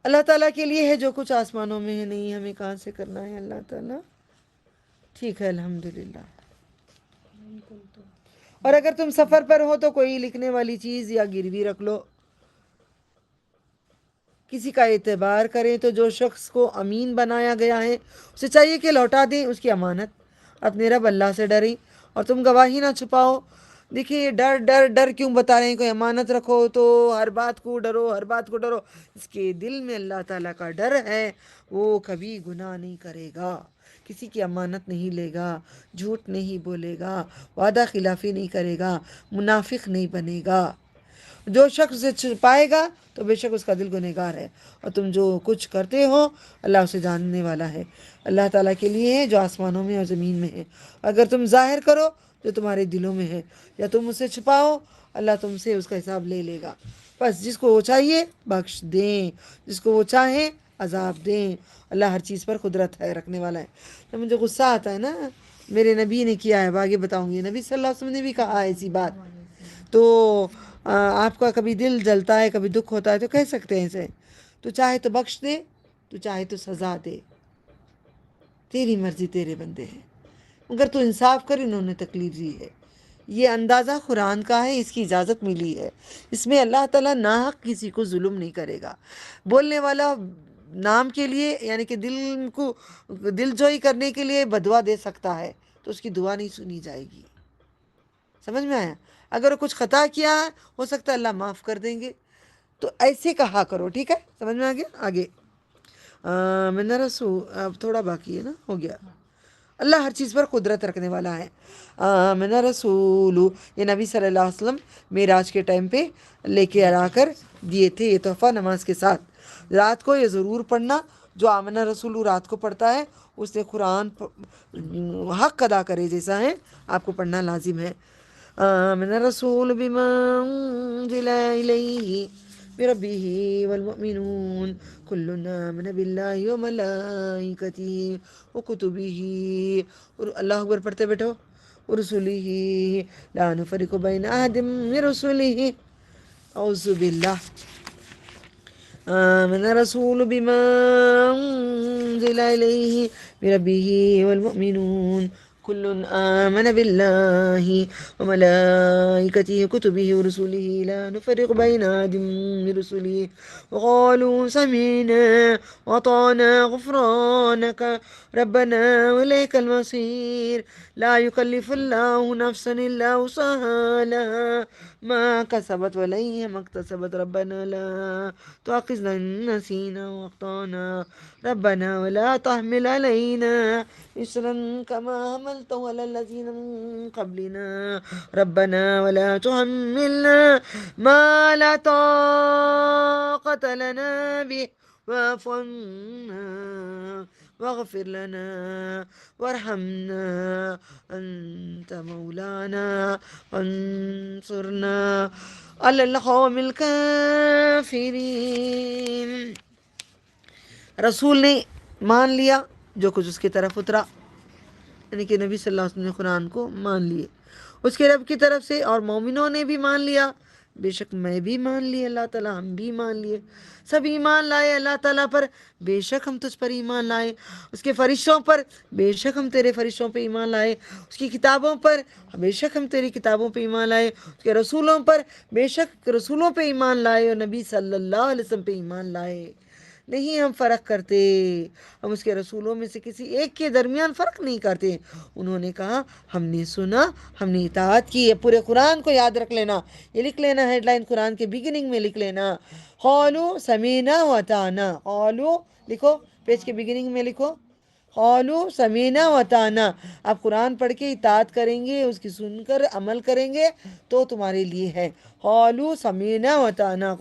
اللہ تعالیٰ کے لیے ہے جو کچھ آسمانوں میں ہے، نہیں ہمیں کہاں سے کرنا ہے، اللہ تعالیٰ ٹھیک ہے، الحمدللہ۔ اور اگر تم سفر پر ہو تو کوئی لکھنے والی چیز یا گروی رکھ لو، کسی کا اعتبار کریں، تو جو شخص کو امین بنایا گیا ہے اسے چاہیے کہ لوٹا دیں اس کی امانت، اپنے رب اللہ سے ڈریں، اور تم گواہی نہ چھپاؤ۔ دیکھیے ڈر ڈر ڈر کیوں بتا رہے ہیں، کوئی امانت رکھو تو ہر بات کو ڈرو، ہر بات کو ڈرو، اس کے دل میں اللہ تعالیٰ کا ڈر ہے، وہ کبھی گناہ نہیں کرے گا، کسی کی امانت نہیں لے گا، جھوٹ نہیں بولے گا، وعدہ خلافی نہیں کرے گا، منافق نہیں بنے گا۔ جو شخص اسے چھپائے گا تو بے شک اس کا دل گنہگار ہے، اور تم جو کچھ کرتے ہو اللہ اسے جاننے والا ہے۔ اللہ تعالیٰ کے لیے ہے جو آسمانوں میں اور زمین میں ہے، اگر تم ظاہر کرو جو تمہارے دلوں میں ہے، یا تم اسے چھپاؤ اللہ تم سے اس کا حساب لے لے گا. بس جس کو وہ چاہیے بخش دیں, جس کو وہ چاہے عذاب دیں. اللہ ہر چیز پر قدرت ہے, رکھنے والا ہے. تو مجھے غصہ آتا ہے نا, میرے نبی نے کیا ہے, آگے بتاؤں گی, نبی صلی اللہ علیہ وسلم نے بھی کہا ہے ایسی بات. تو آپ کا کبھی دل جلتا ہے, کبھی دکھ ہوتا ہے, تو کہہ سکتے ہیں اسے, تو چاہے تو بخش دے, تو چاہے تو سزا دے, تیری مرضی, تیرے بندے ہیں. مگر تو انصاف کر, انہوں نے تکلیف دی ہے. یہ اندازہ قرآن کا ہے, اس کی اجازت ملی ہے. اس میں اللہ تعالیٰ ناحق کسی کو ظلم نہیں کرے گا. بولنے والا نام کے لیے یعنی کہ دل کو دل جوئی کرنے کے لیے بدوا دے سکتا ہے, تو اس کی دعا نہیں سنی جائے گی. سمجھ میں آیا؟ اگر وہ کچھ خطا کیا ہے, ہو سکتا ہے اللہ معاف کر دیں گے, تو ایسے کہا کرو. ٹھیک ہے, سمجھ میں آ گیا؟ آگے میں رسول, اب تھوڑا باقی ہے نا, ہو گیا. اللہ ہر چیز پر قدرت رکھنے والا ہے. آمن رسول, یہ نبی صلی اللہ علیہ وسلم معراج کے ٹائم پہ لے کے آ کر دیے تھے یہ تحفہ نماز کے ساتھ. رات کو یہ ضرور پڑھنا, جو آمن رسول رات کو پڑھتا ہے اس نے قرآن حق ادا کرے جیسا ہے, آپ کو پڑھنا لازم ہے. آمن رسول بما انزل الیہ بربہ والمؤمنون کل آمن باللہ وملائکتہ وکتبہ, اور اللہ اکبر پڑھتے بیٹھو, ورسلہ لا نفرق بین احد من رسلہ. اعوذ باللہ. آمن الرسول بما انزل الیہ بربہ والمؤمنون کل آمن باللہ وملائکتہ وکتبہ ورسلہ لا نفرق بین احد من رسلہ وقالوا سمعنا وأطعنا غفرانك ربنا وإليك المصير لا يكلف الله نفسا إلا وسعها لها ما كسبت وعليها ما اكتسبت ربنا لا تؤاخذنا إن نسينا وأخطأنا ربنا ولا تحمل علينا إصرا كما حملته على الذين من قبلنا ربنا ولا تحملنا ما لا طاقة لنا به واعف عنا واغفر لنا وارحمنا أنت مولانا وانصرنا على القوم الكافرين. رسول نے مان لیا جو کچھ اس کی طرف اترا, یعنی کہ نبی صلی اللہ علیہ وسلم نے قرآن کو مان لیے اس کے رب کی طرف سے, اور مومنوں نے بھی مان لیا. بے شک میں بھی مان لیے, اللہ تعالیٰ ہم بھی مان لیے, سب ایمان لائے اللہ تعالیٰ پر. بے شک ہم تجھ پر ایمان لائے, اس کے فرشتوں پر, بے شک ہم تیرے فرشتوں پہ ایمان لائے, اس کی کتابوں پر, بے شک ہم تیری کتابوں پہ ایمان لائے, اس کے رسولوں پر, بے شک رسولوں پہ ایمان لائے, اور نبی صلی اللہ علیہ وسلم پہ ایمان لائے. نہیں ہم فرق کرتے, ہم اس کے رسولوں میں سے کسی ایک کے درمیان فرق نہیں کرتے. انہوں نے کہا ہم نے سنا, ہم نے اطاعت کی. پورے قرآن کو یاد رکھ لینا, یہ لکھ لینا, ہیڈ لائن قرآن کے بگننگ میں لکھ لینا, قالوا سمینا وطاعنا. قالوا لکھو, پیج کے بگننگ میں لکھو, قالوا سمینا وطاعنا. آپ قرآن پڑھ کے اطاعت کریں گے, اس کی سن کر عمل کریں گے تو تمہارے لیے ہے. قالوا سمینا وطاعنا,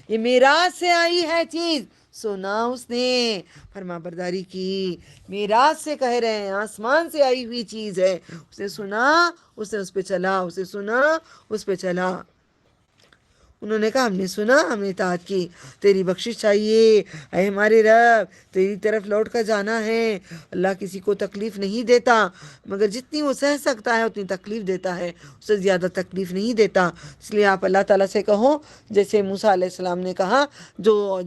یہ میراث سے آئی ہے چیز, سنا اس نے, فرما برداری کی. میراث سے کہہ رہے ہیں, آسمان سے آئی ہوئی چیز ہے, اس نے سنا, اس نے اس پہ چلا, اسے سنا, اس پہ چلا. انہوں نے کہا ہم نے سنا, ہم نے اطاعت کی. تیری بخشش چاہیے اے ہمارے رب, تیری طرف لوٹ کر جانا ہے. اللہ کسی کو تکلیف نہیں دیتا, مگر جتنی وہ سہ سکتا ہے اتنی تکلیف دیتا ہے, اس سے زیادہ تکلیف نہیں دیتا. اس لیے آپ اللہ تعالیٰ سے کہو جیسے موسیٰ علیہ السلام نے کہا, جو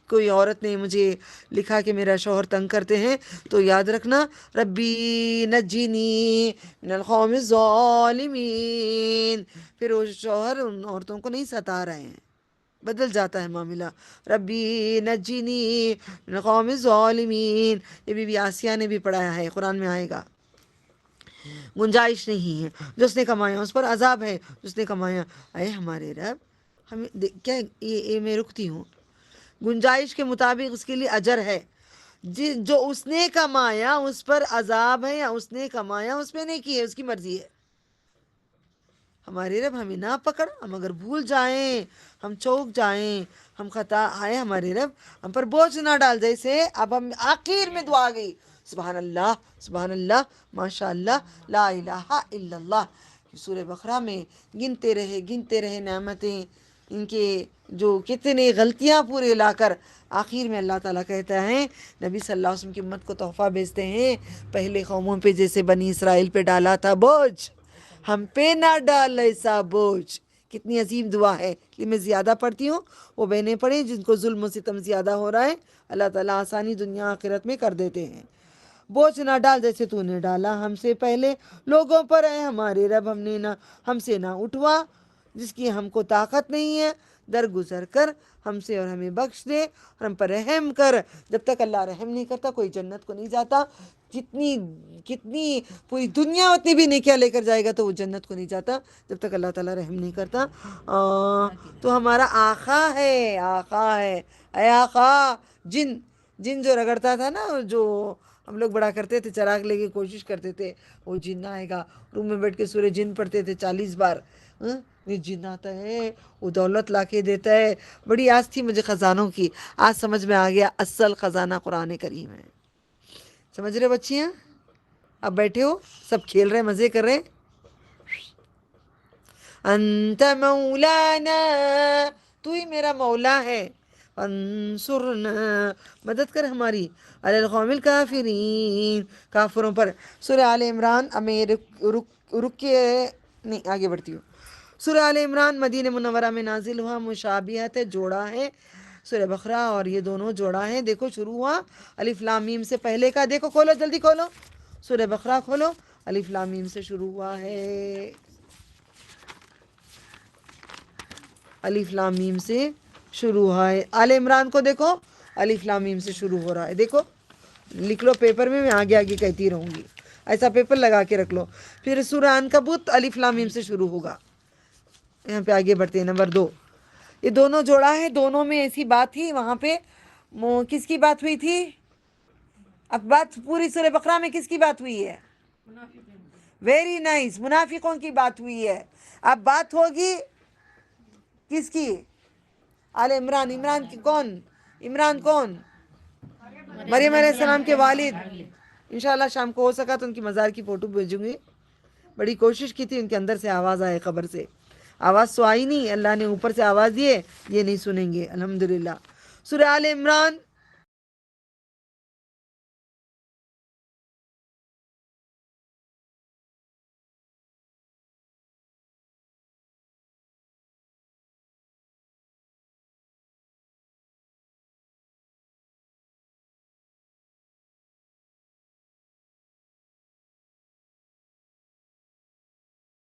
کوئی عورت نے مجھے لکھا کہ میرا شوہر تنگ کرتے ہیں, تو یاد رکھنا ربی نجینی من القوم الظالمین. پھر وہ شوہر ان عورتوں کو نہیں ستا رہے ہیں, بدل جاتا ہے معاملہ. ربی نجینی من القوم الظالمین, یہ بی بی آسیہ نے بھی پڑھایا ہے, قرآن میں آئے گا. گنجائش نہیں ہے, جس نے کمایا اس پر عذاب ہے, جس نے کمایا. اے ہمارے رب, ہمیں کیا یہ میں رکتی ہوں, گنجائش کے مطابق اس کے لیے اجر ہے. جو اس نے کمایا اس پر عذاب ہے, یا اس نے کمایا اس پہ نہیں کی ہے, اس کی مرضی ہے. ہمارے رب ہمیں نہ پکڑ, ہم اگر بھول جائیں, ہم چوک جائیں, ہم خطا آئے, ہمارے رب ہم پر بوجھ نہ ڈال. جیسے اب ہم آخر میں دعا گئی, سبحان اللہ, سبحان اللہ, ماشاء اللہ, لا الہ الا اللہ. کہ سورہ بقرہ میں گنتے رہے نعمتیں، ان کے جو کتنے غلطیاں پورے لا کر آخر میں اللہ تعالیٰ کہتا ہے نبی صلی اللہ علیہ وسلم کی امت کو تحفہ بھیجتے ہیں، پہلے قوموں پہ جیسے بنی اسرائیل پہ ڈالا تھا بوجھ، ہم پہ نہ ڈال ایسا بوجھ. کتنی عظیم دعا ہے. یہ میں زیادہ پڑھتی ہوں، وہ بہنیں پڑھیں جن کو ظلم و ستم زیادہ ہو رہا ہے، اللہ تعالیٰ آسانی دنیا آخرت میں کر دیتے ہیں. بوجھ نہ ڈال جیسے تو نے ڈالا ہم سے پہلے لوگوں پر ہے ہمارے رب، ہم سے نہ اٹھوا جس کی ہم کو طاقت نہیں ہے، درگزر کر ہم سے اور ہمیں بخش دے اور ہم پر رحم کر. جب تک اللہ رحم نہیں کرتا کوئی جنت کو نہیں جاتا. کتنی پوری دنیا اتنی بھی نیکیاں لے کر جائے گا تو وہ جنت کو نہیں جاتا جب تک اللہ تعالیٰ رحم نہیں کرتا. تو ہمارا آقا ہے، اے آقا. جن جو رگڑتا تھا نا، جو ہم لوگ بڑا کرتے تھے، چراغ لے کے کوشش کرتے تھے، وہ جن آئے گا. روم میں بیٹھ کے سورہ جن پڑھتے تھے 40 بار. یہ جن آتا ہے، وہ دولت لا کے دیتا ہے. بڑی آس تھی مجھے خزانوں کی، آج سمجھ میں آ گیا اصل خزانہ قرآن کریم ہے. سمجھ رہے بچیاں؟ اب بیٹھے ہو سب کھیل رہے، مزے کر رہے. انت مولانا، تو ہی میرا مولا ہے. انصرنا، مدد کر ہماری، علی القوم الکافرین، کافروں پر. سورہ آل عمران. اب میں رک کے نہیں آگے بڑھتی ہوں. سورہ آل عمران مدینہ منورہ میں نازل ہوا، مشابہت ہے، جوڑا ہے سورہ بقرہ، اور یہ دونوں جوڑا ہے. دیکھو شروع ہوا الف لام میم سے پہلے کا. دیکھو کھولو، جلدی کھولو سورہ بقرہ کھولو. الف لام میم سے شروع ہوا ہے، الف لام میم سے شروع ہوا ہے. آل عمران کو دیکھو، الف لام میم سے شروع ہو رہا ہے. دیکھو لکھ لو پیپر میں، میں آگے آگے کہتی رہوں گی. ایسا پیپر لگا کے رکھ لو. پھر سورہ عنکبوت الف لام میم سے شروع ہوگا. یہاں پہ آگے بڑھتے ہیں. نمبر 2، یہ دونوں جوڑا ہے. دونوں میں ایسی بات تھی، وہاں پہ کس کی بات ہوئی تھی؟ اب بات پوری سورہ بقرہ میں کس کی بات ہوئی ہے؟ ویری نائس، منافقوں کی بات ہوئی ہے. اب بات ہوگی کس کی؟ آل عمران. عمران کی کون؟ عمران کون؟ مریم علیہ السلام کے والد. انشاءاللہ شام کو ہو سکا تو ان کی مزار کی فوٹو بھیجوں گی. بڑی کوشش کی تھی ان کے اندر سے آواز آئے، قبر سے آواز تو آئی نہیں، اللہ نے اوپر سے آواز دیے، یہ نہیں سنیں گے الحمدللہ. سورہ آل عمران